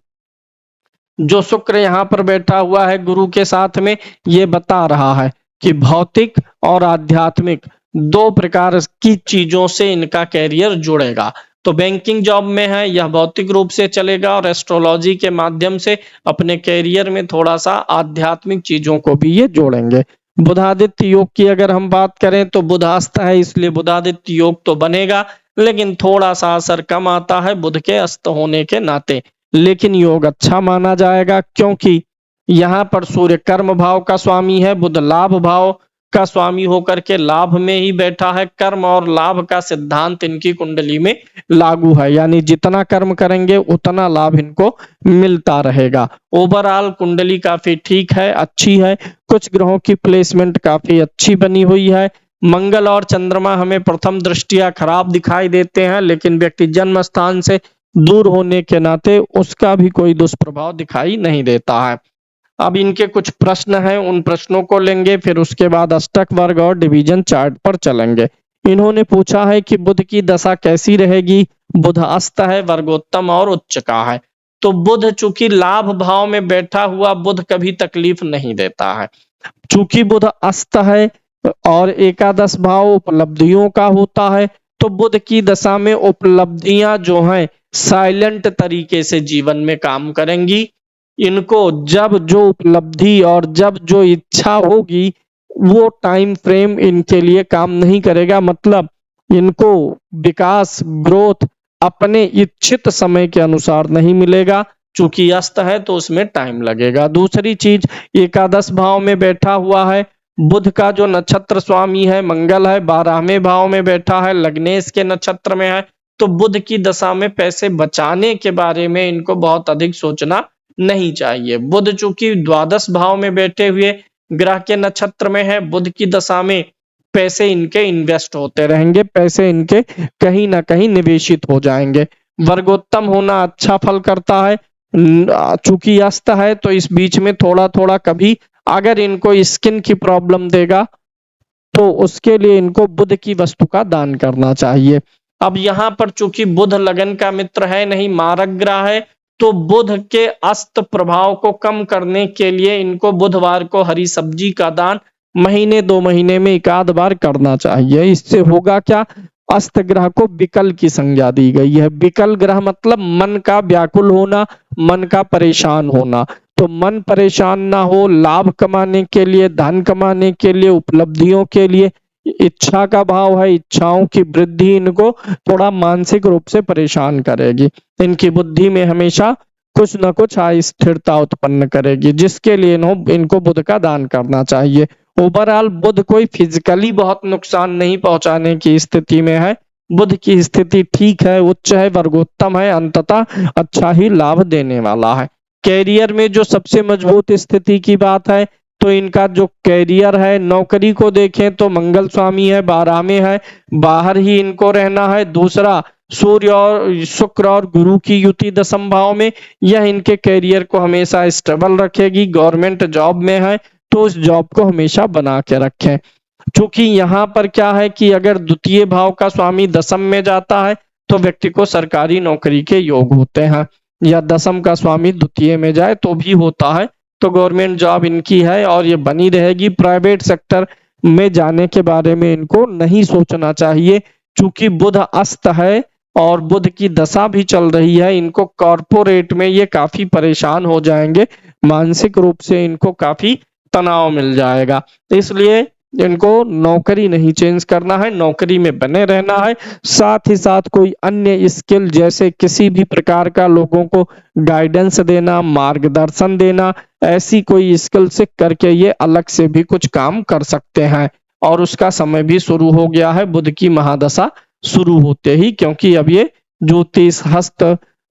जो शुक्र यहाँ पर बैठा हुआ है गुरु के साथ में, ये बता रहा है कि भौतिक और आध्यात्मिक दो प्रकार की चीजों से इनका कैरियर जुड़ेगा। तो बैंकिंग जॉब में है, यह भौतिक रूप से चलेगा और एस्ट्रोलॉजी के माध्यम से अपने कैरियर में थोड़ा सा आध्यात्मिक चीजों को भी ये जोड़ेंगे। बुधादित्य योग की अगर हम बात करें तो बुधास्त है, इसलिए बुधादित्य योग तो बनेगा, लेकिन थोड़ा सा असर कम आता है बुध के अस्त होने के नाते। लेकिन योग अच्छा माना जाएगा, क्योंकि यहाँ पर सूर्य कर्म भाव का स्वामी है, बुध लाभ भाव का स्वामी होकर के लाभ में ही बैठा है। कर्म और लाभ का सिद्धांत इनकी कुंडली में लागू है, यानी जितना कर्म करेंगे उतना लाभ इनको मिलता रहेगा। ओवरऑल कुंडली काफी ठीक है, अच्छी है। कुछ ग्रहों की प्लेसमेंट काफी अच्छी बनी हुई है। मंगल और चंद्रमा हमें प्रथम दृष्टिया खराब दिखाई देते हैं, लेकिन व्यक्ति जन्म स्थान से दूर होने के नाते उसका भी कोई दुष्प्रभाव दिखाई नहीं देता है। अब इनके कुछ प्रश्न हैं, उन प्रश्नों को लेंगे, फिर उसके बाद अष्टक वर्ग और डिवीजन चार्ट पर चलेंगे। इन्होंने पूछा है कि बुध की दशा कैसी रहेगी। बुध अस्त है, वर्गोत्तम और उच्च का है। तो बुध चूंकि लाभ भाव में बैठा हुआ बुध कभी तकलीफ नहीं देता है। चूंकि बुध अस्त है और एकादश भाव उपलब्धियों का होता है, तो बुध की दशा में उपलब्धियां जो हैं साइलेंट तरीके से जीवन में काम करेंगी। इनको जब जो उपलब्धि और जब जो इच्छा होगी वो टाइम फ्रेम इनके लिए काम नहीं करेगा। मतलब इनको विकास, ग्रोथ अपने इच्छित समय के अनुसार नहीं मिलेगा। चूंकि अस्त है तो उसमें टाइम लगेगा। दूसरी चीज, एकादश भाव में बैठा हुआ है बुध का जो नक्षत्र स्वामी है मंगल है, 12वें भाव में बैठा है, लग्नेश के नक्षत्र में है। तो बुध की दशा में पैसे बचाने के बारे में इनको बहुत अधिक सोचना नहीं चाहिए। बुध चूंकि द्वादश भाव में बैठे हुए ग्रह के नक्षत्र में है, बुध की दशा में पैसे इनके इन्वेस्ट होते रहेंगे, पैसे इनके कहीं ना कहीं निवेशित हो जाएंगे। वर्गोत्तम होना अच्छा फल करता है। चूंकि अस्त है तो इस बीच में थोड़ा थोड़ा कभी अगर इनको स्किन की प्रॉब्लम देगा तो उसके लिए इनको बुध की वस्तु का दान करना चाहिए। अब यहाँ पर चूंकि बुध लगन का मित्र है नहीं, मारक ग्रह है, तो बुध के अस्त प्रभाव को कम करने के लिए इनको बुधवार को हरी सब्जी का दान महीने 2 महीने में एक आध बार करना चाहिए। इससे होगा क्या, अस्त ग्रह को विकल की संज्ञा दी गई है। विकल ग्रह मतलब मन का व्याकुल होना, मन का परेशान होना। तो मन परेशान ना हो, लाभ कमाने के लिए, धन कमाने के लिए, उपलब्धियों के लिए इच्छा का भाव है, इच्छाओं की वृद्धि इनको थोड़ा मानसिक रूप से परेशान करेगी। इनकी बुद्धि में हमेशा कुछ न कुछ अस्थिरता उत्पन्न करेगी, जिसके लिए इनको बुध का दान करना चाहिए। ओवरऑल बुध कोई फिजिकली बहुत नुकसान नहीं पहुंचाने की स्थिति में है। बुध की स्थिति ठीक है, उच्च है, वर्गोत्तम है, अंततः अच्छा ही लाभ देने वाला है। कैरियर में जो सबसे मजबूत स्थिति की बात है तो इनका जो कैरियर है, नौकरी को देखें तो मंगल स्वामी है, 12 में है, बाहर ही इनको रहना है। दूसरा, सूर्य और शुक्र और गुरु की युति दशम भाव में, यह इनके करियर को हमेशा स्टेबल रखेगी। गवर्नमेंट जॉब में है तो उस जॉब को हमेशा बना के रखें। क्योंकि यहाँ पर क्या है कि अगर द्वितीय भाव का स्वामी दशम में जाता है तो व्यक्ति को सरकारी नौकरी के योग होते हैं, या दशम का स्वामी द्वितीय में जाए तो भी होता है। तो गवर्नमेंट जॉब इनकी है और ये बनी रहेगी। प्राइवेट सेक्टर में जाने के बारे में इनको नहीं सोचना चाहिए, क्योंकि बुध अस्त है और बुध की दशा भी चल रही है। इनको कॉरपोरेट में ये काफी परेशान हो जाएंगे, मानसिक रूप से इनको काफी तनाव मिल जाएगा। इसलिए इनको नौकरी नहीं चेंज करना है, नौकरी में बने रहना है। साथ ही साथ कोई अन्य स्किल, जैसे किसी भी प्रकार का लोगों को गाइडेंस देना, मार्गदर्शन देना, ऐसी कोई स्किल सीख करके ये अलग से भी कुछ काम कर सकते हैं। और उसका समय भी शुरू हो गया है बुध की महादशा शुरू होते ही, क्योंकि अब ये ज्योतिष, हस्त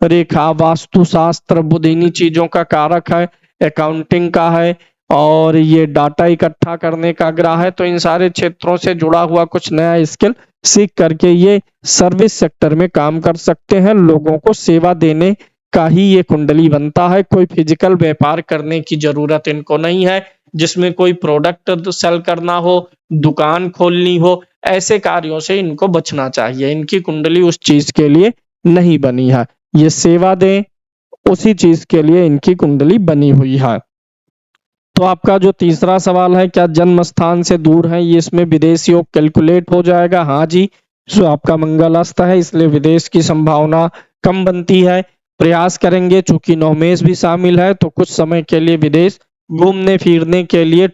रेखा, वास्तुशास्त्र, बुध इन्हीं चीजों का कारक है, अकाउंटिंग का है और ये डाटा इकट्ठा करने का ग्रह है। तो इन सारे क्षेत्रों से जुड़ा हुआ कुछ नया स्किल सीख करके ये सर्विस सेक्टर में काम कर सकते हैं। लोगों को सेवा देने का ही ये कुंडली बनता है। कोई फिजिकल व्यापार करने की जरूरत इनको नहीं है, जिसमें कोई प्रोडक्ट सेल करना हो, दुकान खोलनी हो, ऐसे कार्यों से इनको बचना चाहिए। इनकी कुंडली उस चीज के लिए नहीं बनी है। ये सेवा दें उसी चीज के लिए इनकी कुंडली बनी हुई है। तो आपका जो तीसरा सवाल है, क्या जन्म स्थान से दूर है, ये इसमें विदेश योग कैलकुलेट हो जाएगा? हाँ जी, सो आपका मंगल अस्त है, इसलिए विदेश की संभावना कम बनती है। प्रयास करेंगे, चूंकि नवमेष भी शामिल है, तो कुछ समय के लिए विदेश घूमने फिरने के लिए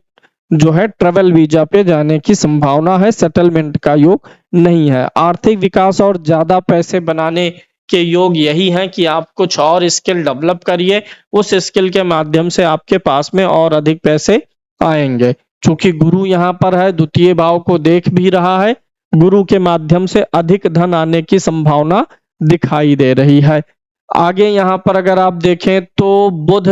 जो है ट्रेवल वीजा पे जाने की संभावना है। सेटलमेंट का योग नहीं है। आर्थिक विकास और ज्यादा पैसे बनाने के योग यही हैं कि आप कुछ और स्किल डेवलप करिए, उस स्किल के माध्यम से आपके पास में और अधिक पैसे आएंगे। क्योंकि गुरु यहाँ पर है, द्वितीय भाव को देख भी रहा है, गुरु के माध्यम से अधिक धन आने की संभावना दिखाई दे रही है। आगे यहाँ पर अगर आप देखें तो बुध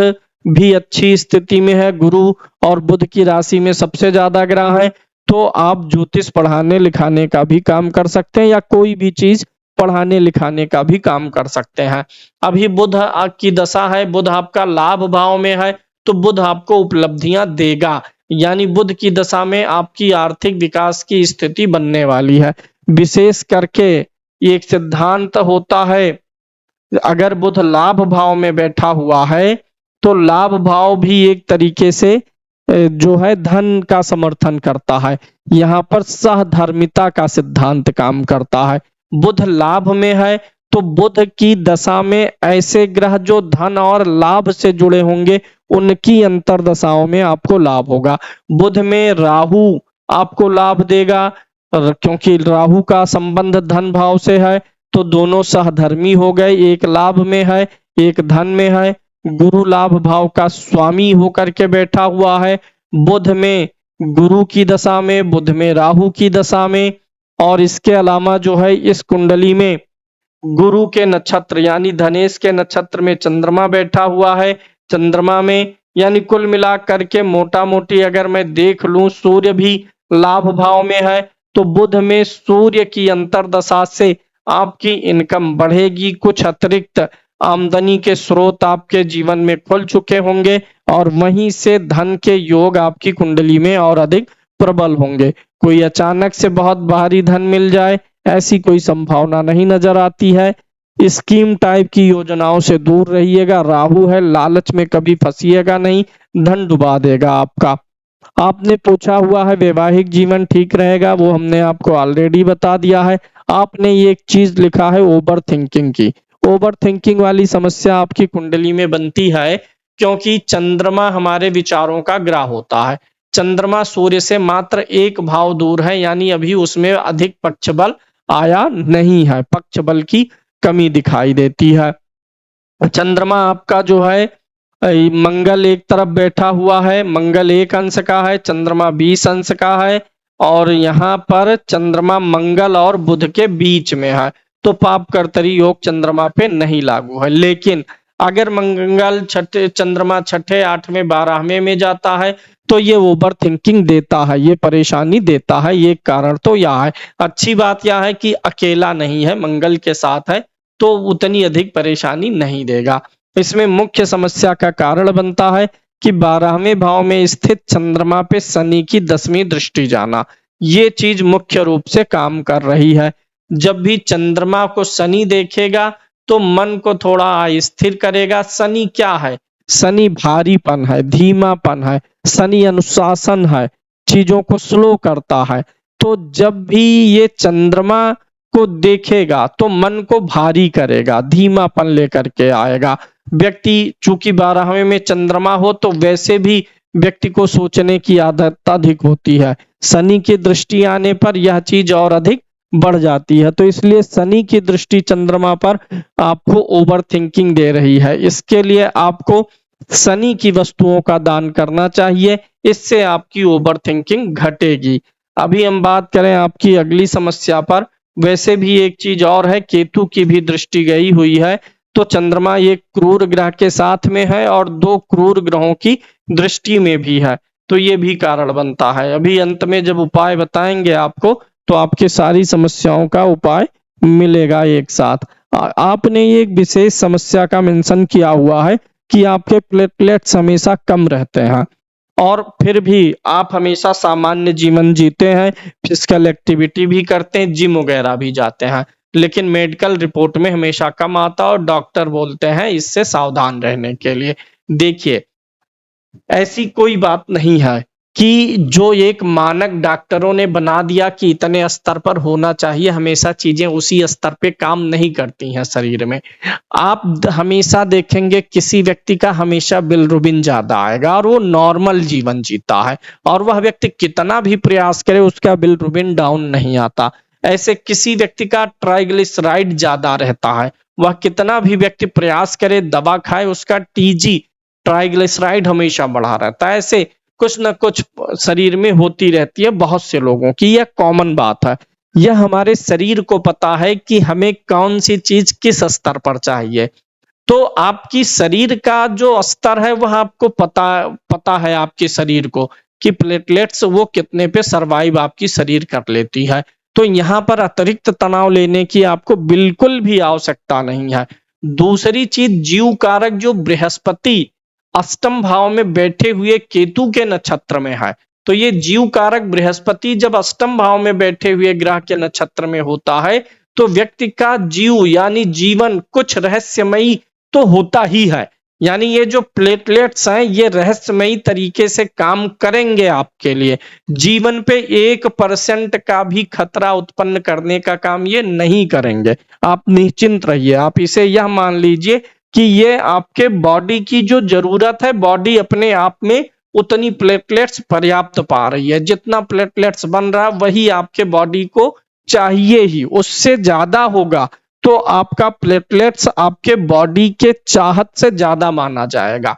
भी अच्छी स्थिति में है, गुरु और बुध की राशि में सबसे ज्यादा ग्रह है। तो आप ज्योतिष पढ़ाने लिखाने का भी काम कर सकते हैं, या कोई भी चीज पढ़ाने लिखाने का भी काम कर सकते हैं। अभी बुध की दशा है, बुध आपका लाभ भाव में है, तो बुध आपको उपलब्धियां देगा। यानी बुध की दशा में आपकी आर्थिक विकास की स्थिति बनने वाली है। विशेष करके एक सिद्धांत होता है, अगर बुध लाभ भाव में बैठा हुआ है तो लाभ भाव भी एक तरीके से जो है धन का समर्थन करता है। यहाँ पर सहधर्मिता का सिद्धांत काम करता है। बुध लाभ में है तो बुध की दशा में ऐसे ग्रह जो धन और लाभ से जुड़े होंगे, उनकी अंतरदशाओं में आपको लाभ होगा। बुध में राहु आपको लाभ देगा, क्योंकि राहु का संबंध धन भाव से है, तो दोनों सहधर्मी हो गए, एक लाभ में है एक धन में है। गुरु लाभ भाव का स्वामी होकर के बैठा हुआ है, बुध में गुरु की दशा में, बुध में राहु की दशा में। और इसके अलावा जो है इस कुंडली में गुरु के नक्षत्र यानी धनेश के नक्षत्र में चंद्रमा बैठा हुआ है। चंद्रमा में यानी कुल मिलाकर के मोटा मोटी अगर मैं देख लूं, सूर्य भी लाभ भाव में है, तो बुध में सूर्य की अंतरदशा से आपकी इनकम बढ़ेगी। कुछ अतिरिक्त आमदनी के स्रोत आपके जीवन में खुल चुके होंगे और वहीं से धन के योग आपकी कुंडली में और अधिक प्रबल होंगे। कोई अचानक से बहुत भारी धन मिल जाए, ऐसी कोई संभावना नहीं नजर आती है। स्कीम टाइप की योजनाओं से दूर रहिएगा। राहु है, लालच में कभी फंसिएगा नहीं, धन डुबा देगा आपका। आपने पूछा हुआ है वैवाहिक जीवन ठीक रहेगा, वो हमने आपको ऑलरेडी बता दिया है। आपने ये एक चीज लिखा है ओवर थिंकिंग की। ओवर थिंकिंग वाली समस्या आपकी कुंडली में बनती है क्योंकि चंद्रमा हमारे विचारों का ग्रह होता है। चंद्रमा सूर्य से मात्र एक भाव दूर है, यानी अभी उसमें अधिक पक्ष बल आया नहीं है, पक्ष बल की कमी दिखाई देती है। चंद्रमा आपका जो है मंगल एक तरफ बैठा हुआ है, मंगल 1 अंश का है, चंद्रमा 20 अंश का है, और यहाँ पर चंद्रमा मंगल और बुध के बीच में है, तो पाप कर्तरी योग चंद्रमा पे नहीं लागू है। लेकिन अगर मंगल छठे चंद्रमा छठे 8वें 12वें में जाता है तो ये ओवर थिंकिंग देता है, ये परेशानी देता है। ये कारण तो यह है। अच्छी बात यह है कि अकेला नहीं है, मंगल के साथ है तो उतनी अधिक परेशानी नहीं देगा। इसमें मुख्य समस्या का कारण बनता है कि 12वें भाव में स्थित चंद्रमा पे शनि की 10वीं दृष्टि जाना, ये चीज मुख्य रूप से काम कर रही है। जब भी चंद्रमा को शनि देखेगा तो मन को थोड़ा अस्थिर करेगा। शनि क्या है? शनि भारीपन है, धीमापन है, शनि अनुशासन है, चीजों को स्लो करता है। तो जब भी ये चंद्रमा को देखेगा तो मन को भारी करेगा, धीमापन लेकर के आएगा। व्यक्ति चूंकि 12वें में चंद्रमा हो तो वैसे भी व्यक्ति को सोचने की आदत अधिक होती है। शनि की दृष्टि आने पर यह चीज और अधिक बढ़ जाती है। तो इसलिए शनि की दृष्टि चंद्रमा पर आपको ओवर थिंकिंग दे रही है। इसके लिए आपको शनि की वस्तुओं का दान करना चाहिए, इससे आपकी ओवर थिंकिंग घटेगी। अभी हम बात करें आपकी अगली समस्या पर। वैसे भी एक चीज और है, केतु की भी दृष्टि गई हुई है तो चंद्रमा एक क्रूर ग्रह के साथ में है और 2 क्रूर ग्रहों की दृष्टि में भी है, तो ये भी कारण बनता है। अभी अंत में जब उपाय बताएंगे आपको तो आपके सारी समस्याओं का उपाय मिलेगा एक साथ। आपने एक विशेष समस्या का मेंशन किया हुआ है कि आपके प्लेटलेट्स हमेशा कम रहते हैं और फिर भी आप हमेशा सामान्य जीवन जीते हैं, फिजिकल एक्टिविटी भी करते हैं, जिम वगैरह भी जाते हैं, लेकिन मेडिकल रिपोर्ट में हमेशा कम आता और डॉक्टर बोलते हैं इससे सावधान रहने के लिए। देखिए, ऐसी कोई बात नहीं है कि जो एक मानक डॉक्टरों ने बना दिया कि इतने स्तर पर होना चाहिए, हमेशा चीजें उसी स्तर पे काम नहीं करती हैं शरीर में। आप हमेशा देखेंगे किसी व्यक्ति का हमेशा बिलिरुबिन ज्यादा आएगा और वो नॉर्मल जीवन जीता है, और वह व्यक्ति कितना भी प्रयास करे उसका बिलिरुबिन डाउन नहीं आता। ऐसे किसी व्यक्ति का ट्राइग्लिसराइड ज्यादा रहता है, वह कितना भी व्यक्ति प्रयास करे दवा खाए उसका टीजी ट्राइग्लिसराइड हमेशा बढ़ा रहता है। ऐसे कुछ न कुछ शरीर में होती रहती है बहुत से लोगों की, यह कॉमन बात है। यह हमारे शरीर को पता है कि हमें कौन सी चीज किस स्तर पर चाहिए। तो आपकी शरीर का जो स्तर है वह आपको पता है आपके शरीर को कि प्लेटलेट्स वो कितने पे सरवाइव आपकी शरीर कर लेती है। तो यहाँ पर अतिरिक्त तनाव लेने की आपको बिल्कुल भी आवश्यकता नहीं है। दूसरी चीज, जीव कारक जो बृहस्पति अष्टम भाव में बैठे हुए केतु के नक्षत्र में है, तो ये जीव कारक बृहस्पति जब अष्टम भाव में बैठे हुए ग्रह के नक्षत्र में होता है तो व्यक्ति का जीव यानी जीवन कुछ रहस्यमयी तो होता ही है। यानी ये जो प्लेटलेट्स हैं ये रहस्यमयी तरीके से काम करेंगे आपके लिए। जीवन पे 1% का भी खतरा उत्पन्न करने का काम ये नहीं करेंगे। आप निश्चिंत रहिए, आप इसे यह मान लीजिए कि ये आपके बॉडी की जो जरूरत है, बॉडी अपने आप में उतनी प्लेटलेट्स पर्याप्त पा रही है। जितना प्लेटलेट्स बन रहा है वही आपके बॉडी को चाहिए ही, उससे ज्यादा होगा तो आपका प्लेटलेट्स आपके बॉडी के चाहत से ज्यादा माना जाएगा।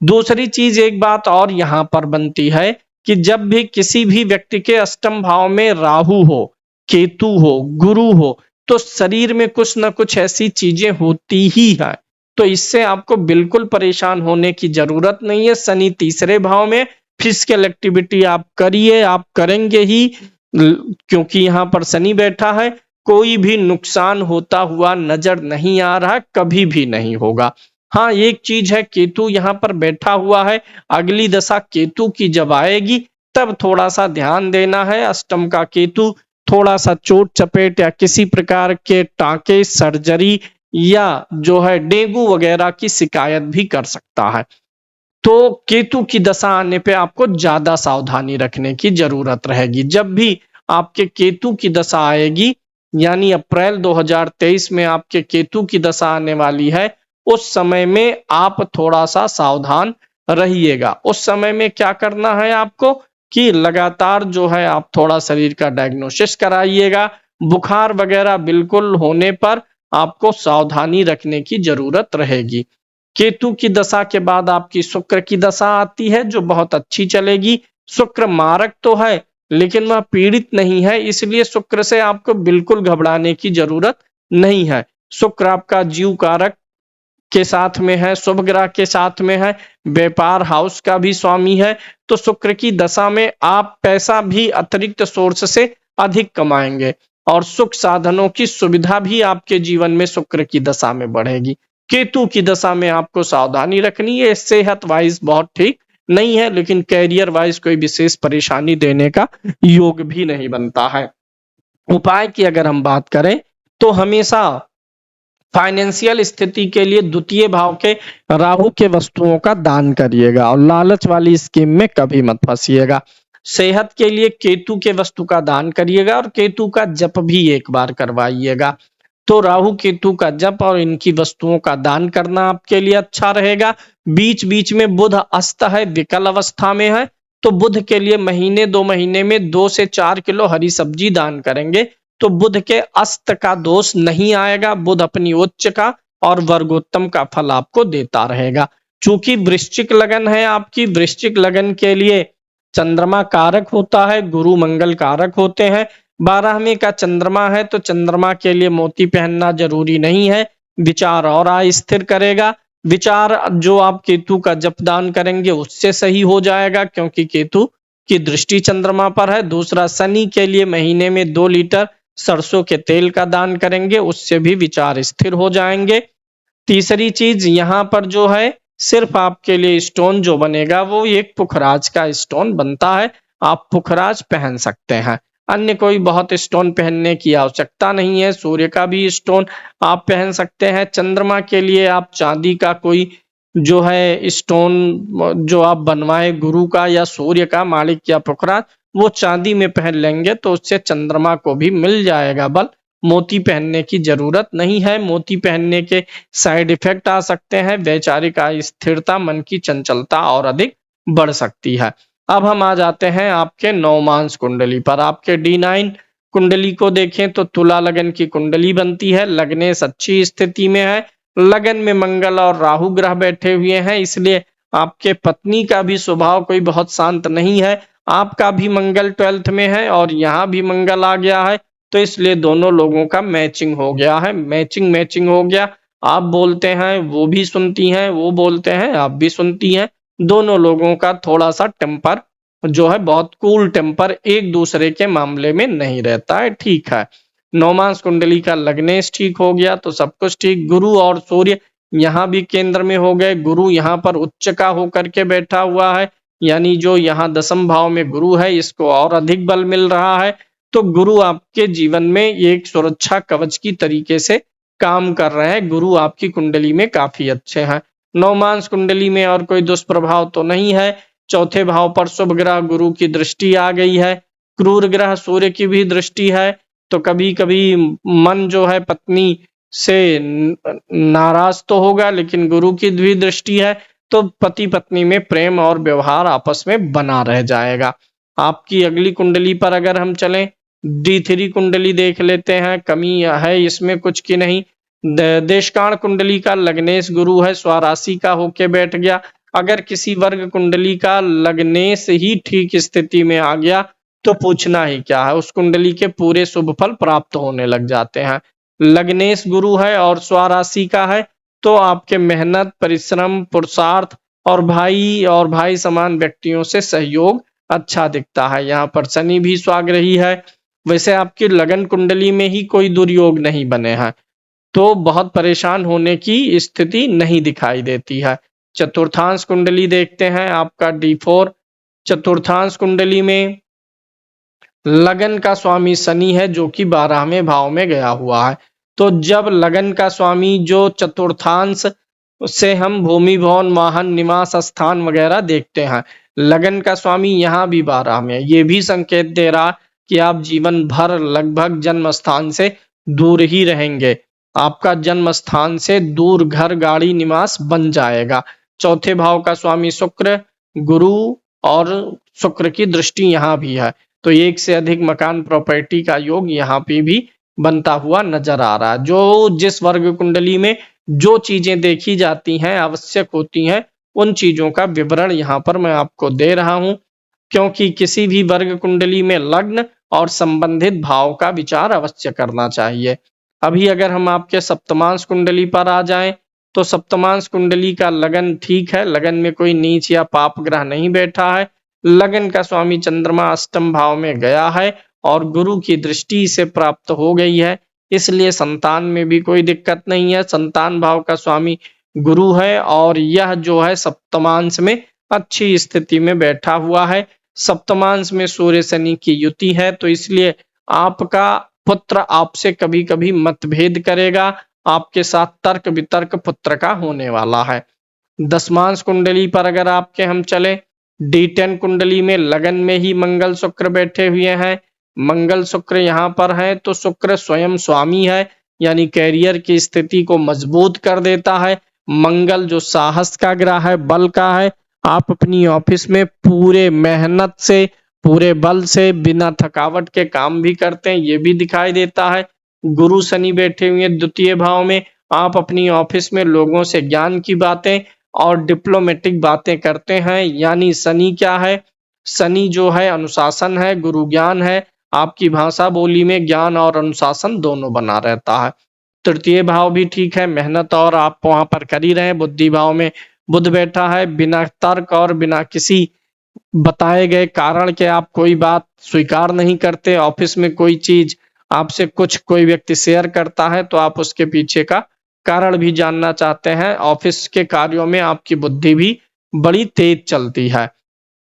दूसरी चीज, एक बात और यहां पर बनती है कि जब भी किसी भी व्यक्ति के अष्टम भाव में राहु हो, केतु हो, गुरु हो, तो शरीर में कुछ ना कुछ ऐसी चीजें होती ही है। तो इससे आपको बिल्कुल परेशान होने की जरूरत नहीं है। शनि तीसरे भाव में, फिजिकल एक्टिविटी आप करिए, आप करेंगे ही, क्योंकि यहाँ पर शनि बैठा है। कोई भी नुकसान होता हुआ नजर नहीं आ रहा, कभी भी नहीं होगा। हाँ, एक चीज है, केतु यहाँ पर बैठा हुआ है, अगली दशा केतु की जब आएगी तब थोड़ा सा ध्यान देना है। अष्टम का केतु थोड़ा सा चोट चपेट या किसी प्रकार के टांके, सर्जरी या जो है डेंगू वगैरह की शिकायत भी कर सकता है। तो केतु की दशा आने पे आपको ज्यादा सावधानी रखने की जरूरत रहेगी। जब भी आपके केतु की दशा आएगी, यानी अप्रैल 2023 में आपके केतु की दशा आने वाली है, उस समय में आप थोड़ा सा सावधान रहिएगा। उस समय में क्या करना है आपको कि लगातार जो है आप थोड़ा शरीर का डायग्नोसिस कराइएगा। बुखार वगैरह बिल्कुल होने पर आपको सावधानी रखने की जरूरत रहेगी। केतु की दशा के बाद आपकी शुक्र की दशा आती है जो बहुत अच्छी चलेगी। शुक्र मारक तो है लेकिन वह पीड़ित नहीं है, इसलिए शुक्र से आपको बिल्कुल घबराने की जरूरत नहीं है। शुक्र आपका जीव कारक के साथ में है, शुभ ग्रह के साथ में है, व्यापार हाउस का भी स्वामी है, तो शुक्र की दशा में आप पैसा भी अतिरिक्त सोर्स से अधिक कमाएंगे और सुख साधनों की सुविधा भी आपके जीवन में शुक्र की दशा में बढ़ेगी। केतु की दशा में आपको सावधानी रखनी है, सेहत वाइज बहुत ठीक नहीं है, लेकिन कैरियर वाइज कोई विशेष परेशानी देने का योग भी नहीं बनता है। उपाय की अगर हम बात करें तो हमेशा फाइनेंशियल स्थिति के लिए द्वितीय भाव के राहु के वस्तुओं का दान करिएगा और लालच वाली स्कीम में कभी मत फंसिएगा। सेहत के लिए केतु के वस्तु का दान करिएगा और केतु का जप भी एक बार करवाइएगा। तो राहु केतु का जप और इनकी वस्तुओं का दान करना आपके लिए अच्छा रहेगा। बीच बीच में बुध अस्त है, विकल अवस्था में है, तो बुध के लिए महीने 2 महीने में 2 से 4 किलो हरी सब्जी दान करेंगे तो बुध के अस्त का दोष नहीं आएगा। बुध अपनी उच्च का और वर्गोत्तम का फल आपको देता रहेगा। चूंकि वृश्चिक लगन है आपकी, वृश्चिक लगन के लिए चंद्रमा कारक होता है, गुरु मंगल कारक होते हैं। 12वें का चंद्रमा है तो चंद्रमा के लिए मोती पहनना जरूरी नहीं है, विचार और स्थिर करेगा। विचार जो आप केतु का जप दान करेंगे उससे सही हो जाएगा क्योंकि केतु की दृष्टि चंद्रमा पर है। दूसरा, शनि के लिए महीने में 2 लीटर सरसों के तेल का दान करेंगे, उससे भी विचार स्थिर हो जाएंगे। तीसरी चीज यहाँ पर जो है सिर्फ आपके लिए स्टोन जो बनेगा वो एक पुखराज का स्टोन बनता है, आप पुखराज पहन सकते हैं, अन्य कोई बहुत स्टोन पहनने की आवश्यकता नहीं है। सूर्य का भी स्टोन आप पहन सकते हैं। चंद्रमा के लिए आप चांदी का कोई जो है स्टोन जो आप बनवाए गुरु का या सूर्य का, मालिक या पुखराज, वो चांदी में पहन लेंगे तो उससे चंद्रमा को भी मिल जाएगा बल। मोती पहनने की जरूरत नहीं है, मोती पहनने के साइड इफेक्ट आ सकते हैं, वैचारिक अस्थिरता, मन की चंचलता और अधिक बढ़ सकती है। अब हम आ जाते हैं आपके नवमांस कुंडली पर। आपके D9 कुंडली को देखें तो तुला लगन की कुंडली बनती है, लग्नेश अच्छी स्थिति में है, लगन में मंगल और राहु ग्रह बैठे हुए हैं, इसलिए आपके पत्नी का भी स्वभाव कोई बहुत शांत नहीं है। आपका भी मंगल 12th में है और यहाँ भी मंगल आ गया है, तो इसलिए दोनों लोगों का मैचिंग हो गया है, मैचिंग हो गया। आप बोलते हैं वो भी सुनती हैं, वो बोलते हैं आप भी सुनती हैं। दोनों लोगों का थोड़ा सा टेम्पर जो है बहुत कूल टेम्पर, एक दूसरे के मामले में नहीं रहता है, ठीक है। नवमांस कुंडली का लग्नेश ठीक हो गया तो सब कुछ ठीक। गुरु और सूर्य यहाँ भी केंद्र में हो गए, गुरु यहाँ पर उच्च का होकर के बैठा हुआ है, यानी जो यहाँ 10वें भाव में गुरु है इसको और अधिक बल मिल रहा है। तो गुरु आपके जीवन में एक सुरक्षा कवच की तरीके से काम कर रहे हैं, गुरु आपकी कुंडली में काफी अच्छे हैं। नवमांस कुंडली में और कोई दुष्प्रभाव तो नहीं है। चौथे भाव पर शुभ ग्रह गुरु की दृष्टि आ गई है, क्रूर ग्रह सूर्य की भी दृष्टि है, तो कभी कभी मन जो है पत्नी से नाराज तो होगा, लेकिन गुरु की भी दृष्टि है तो पति पत्नी में प्रेम और व्यवहार आपस में बना रह जाएगा। आपकी अगली कुंडली पर अगर हम चलें, D3 कुंडली देख लेते हैं, कमी है इसमें कुछ की नहीं। देशकाण कुंडली का लग्नेश गुरु है, स्वराशि का होके बैठ गया। अगर किसी वर्ग कुंडली का लग्नेश ही ठीक स्थिति में आ गया तो पूछना ही क्या है, उस कुंडली के पूरे शुभ फल प्राप्त होने लग जाते हैं। लग्नेश गुरु है और स्वराशि का है तो आपके मेहनत, परिश्रम, पुरुषार्थ और भाई समान व्यक्तियों से सहयोग अच्छा दिखता है। यहाँ पर शनि भी स्वाग्रही है। वैसे आपकी लगन कुंडली में ही कोई दुर्योग नहीं बने हैं तो बहुत परेशान होने की स्थिति नहीं दिखाई देती है। चतुर्थांश कुंडली देखते हैं, आपका D4 चतुर्थांश कुंडली में लगन का स्वामी शनि है जो कि 12वें भाव में गया हुआ है। तो जब लगन का स्वामी जो चतुर्थांश से हम भूमि, भवन, वाहन, निवास स्थान वगैरह देखते हैं, लगन का स्वामी यहाँ भी 12 में, ये भी संकेत दे रहा कि आप जीवन भर लगभग जन्म स्थान से दूर ही रहेंगे, आपका जन्म स्थान से दूर घर, गाड़ी, निवास बन जाएगा। चौथे भाव का स्वामी शुक्र, गुरु और शुक्र की दृष्टि यहाँ भी है, तो एक से अधिक मकान, प्रॉपर्टी का योग यहाँ पे भी बनता हुआ नजर आ रहा है। जो जिस वर्ग कुंडली में जो चीजें देखी जाती हैं, आवश्यक होती हैं, उन चीजों का विवरण यहाँ पर मैं आपको दे रहा हूं, क्योंकि किसी भी वर्ग कुंडली में लग्न और संबंधित भाव का विचार अवश्य करना चाहिए। अभी अगर हम आपके सप्तमांश कुंडली पर आ जाएं तो सप्तमांश कुंडली का लगन ठीक है, लगन में कोई नीच या पाप ग्रह नहीं बैठा है। लगन का स्वामी चंद्रमा अष्टम भाव में गया है और गुरु की दृष्टि से प्राप्त हो गई है, इसलिए संतान में भी कोई दिक्कत नहीं है। संतान भाव का स्वामी गुरु है और यह जो है सप्तमांश में अच्छी स्थिति में बैठा हुआ है। सप्तमांश में सूर्य शनि की युति है, तो इसलिए आपका पुत्र आपसे कभी कभी मतभेद करेगा, आपके साथ तर्क वितर्क पुत्र का होने वाला है। दशमांश कुंडली पर अगर आपके हम चले, D10 कुंडली में लगन में ही मंगल शुक्र बैठे हुए हैं। मंगल शुक्र यहाँ पर है तो शुक्र स्वयं स्वामी है, यानी कैरियर की स्थिति को मजबूत कर देता है। मंगल जो साहस का ग्रह है, बल का है, आप अपनी ऑफिस में पूरे मेहनत से, पूरे बल से, बिना थकावट के काम भी करते हैं, ये भी दिखाई देता है। गुरु शनि बैठे हुए द्वितीय भाव में, आप अपनी ऑफिस में लोगों से ज्ञान की बातें और डिप्लोमेटिक बातें करते हैं, यानी शनि क्या है, शनि जो है अनुशासन है, गुरु ज्ञान है, आपकी भाषा बोली में ज्ञान और अनुशासन दोनों बना रहता है। तृतीय भाव भी ठीक है, मेहनत और आप वहां पर कर ही रहे हैं। बुद्धि भाव में बुध बैठा है, बिना तर्क और बिना किसी बताए गए कारण के आप कोई बात स्वीकार नहीं करते। ऑफिस में कोई चीज आपसे कुछ कोई व्यक्ति शेयर करता है तो आप उसके पीछे का कारण भी जानना चाहते हैं। ऑफिस के कार्यों में आपकी बुद्धि भी बड़ी तेज चलती है।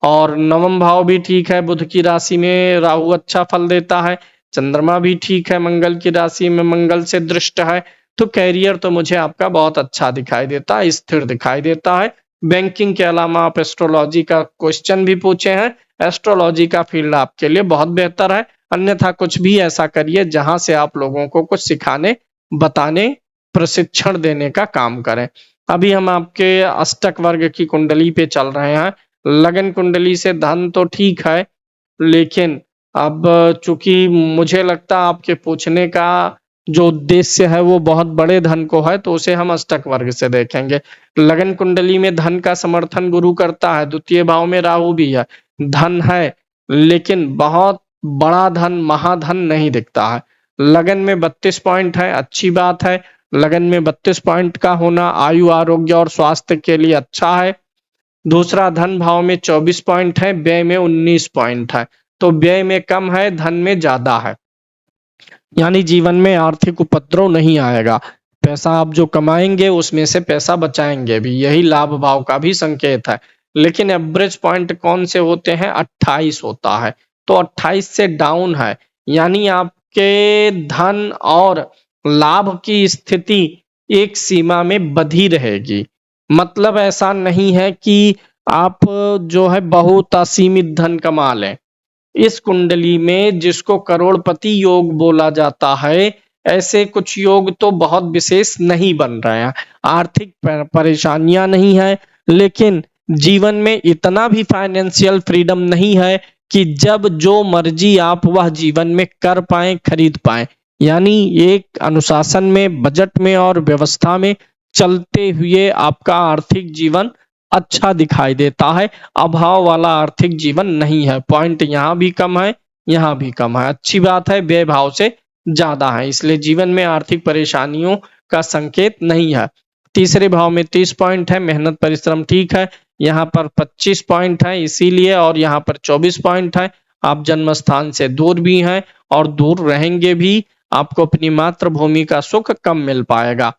और नवम भाव भी ठीक है, बुध की राशि में राहु अच्छा फल देता है। चंद्रमा भी ठीक है, मंगल की राशि में मंगल से दृष्ट है, तो कैरियर तो मुझे आपका बहुत अच्छा दिखाई देता है, स्थिर दिखाई देता है। बैंकिंग के अलावा आप एस्ट्रोलॉजी का क्वेश्चन भी पूछे हैं, एस्ट्रोलॉजी का फील्ड आपके लिए बहुत बेहतर है। अन्यथा कुछ भी ऐसा करिए जहां से आप लोगों को कुछ सिखाने, बताने, प्रशिक्षण देने का काम करें। अभी हम आपके अष्टक वर्ग की कुंडली पे चल रहे हैं। लगन कुंडली से धन तो ठीक है, लेकिन अब चूंकि मुझे लगता आपके पूछने का जो उद्देश्य है वो बहुत बड़े धन को है, तो उसे हम अष्टक वर्ग से देखेंगे। लगन कुंडली में धन का समर्थन गुरु करता है, द्वितीय भाव में राहु भी है, धन है, लेकिन बहुत बड़ा धन, महाधन नहीं दिखता है। लगन में 32 पॉइंट है, अच्छी बात है। लगन में 32 पॉइंट का होना आयु, आरोग्य और स्वास्थ्य के लिए अच्छा है। दूसरा, धन भाव में 24 पॉइंट है, व्यय में 19 पॉइंट है, तो व्यय में कम है, धन में ज्यादा है, यानी जीवन में आर्थिक उपद्रव नहीं आएगा। पैसा आप जो कमाएंगे उसमें से पैसा बचाएंगे भी, यही लाभ भाव का भी संकेत है। लेकिन एवरेज पॉइंट कौन से होते हैं, 28 होता है, तो 28 से डाउन है, यानी आपके धन और लाभ की स्थिति एक सीमा में बधी रहेगी। मतलब ऐसा नहीं है कि आप जो है बहुत असीमित धन कमा लें। इस कुंडली में जिसको करोड़पति योग बोला जाता है, ऐसे कुछ योग तो बहुत विशेष नहीं बन रहे हैं। आर्थिक परेशानियां नहीं है, लेकिन जीवन में इतना भी फाइनेंशियल फ्रीडम नहीं है कि जब जो मर्जी आप वह जीवन में कर पाए, खरीद पाए। यानी एक अनुशासन में, बजट में और व्यवस्था में चलते हुए आपका आर्थिक जीवन अच्छा दिखाई देता है। अभाव वाला आर्थिक जीवन नहीं है। पॉइंट यहाँ भी कम है, यहाँ भी कम है, अच्छी बात है, व्यय भाव से ज्यादा है, इसलिए जीवन में आर्थिक परेशानियों का संकेत नहीं है। तीसरे भाव में 30 पॉइंट है, मेहनत परिश्रम ठीक है, यहाँ पर 25 पॉइंट है इसीलिए, और यहाँ पर 24 पॉइंट है। आप जन्म स्थान से दूर भी हैं और दूर रहेंगे भी, आपको अपनी मातृभूमि का सुख कम मिल पाएगा।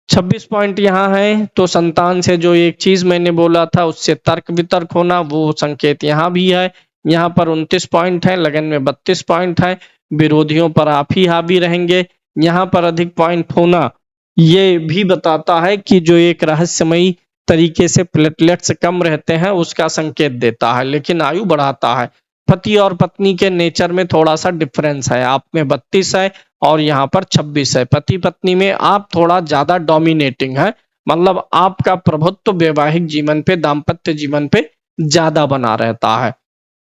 26 पॉइंट यहाँ है, तो संतान से जो एक चीज मैंने बोला था उससे तर्क वितर्क होना, वो संकेत यहाँ भी है। यहाँ पर 29 पॉइंट है, लगन में 32 पॉइंट है, विरोधियों पर आप ही हावी रहेंगे। यहाँ पर अधिक पॉइंट होना ये भी बताता है कि जो एक रहस्यमयी तरीके से प्लेटलेट्स कम रहते हैं उसका संकेत देता है, लेकिन आयु बढ़ाता है। पति और पत्नी के नेचर में थोड़ा सा डिफरेंस है, आप में 32 है और यहाँ पर 26 है। पति पत्नी में आप थोड़ा ज्यादा डोमिनेटिंग है, मतलब आपका प्रभुत्व वैवाहिक जीवन पे, दाम्पत्य जीवन पे ज्यादा बना रहता है।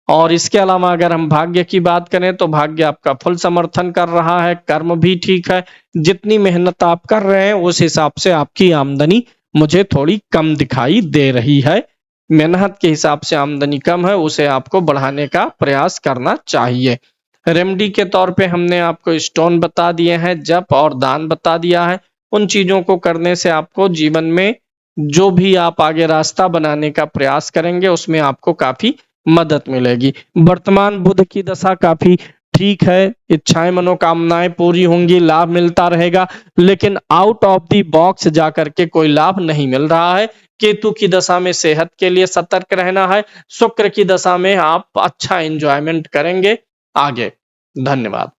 और इसके अलावा अगर हम भाग्य की बात करें तो भाग्य आपका फुल समर्थन कर रहा है, कर्म भी ठीक है। जितनी मेहनत आप कर रहे हैं उस हिसाब से आपकी आमदनी मुझे थोड़ी कम दिखाई दे रही है। मेहनत के हिसाब से आमदनी कम है, उसे आपको बढ़ाने का प्रयास करना चाहिए। रेमेडी के तौर पे हमने आपको स्टोन बता दिए हैं, जप और दान बता दिया है। उन चीजों को करने से आपको जीवन में जो भी आप आगे रास्ता बनाने का प्रयास करेंगे उसमें आपको काफी मदद मिलेगी। वर्तमान बुध की दशा काफी ठीक है, इच्छाएं मनोकामनाएं पूरी होंगी, लाभ मिलता रहेगा, लेकिन आउट ऑफ द बॉक्स जाकर के कोई लाभ नहीं मिल रहा है। केतु की दशा में सेहत के लिए सतर्क रहना है। शुक्र की दशा में आप अच्छा एंजॉयमेंट करेंगे आगे। धन्यवाद।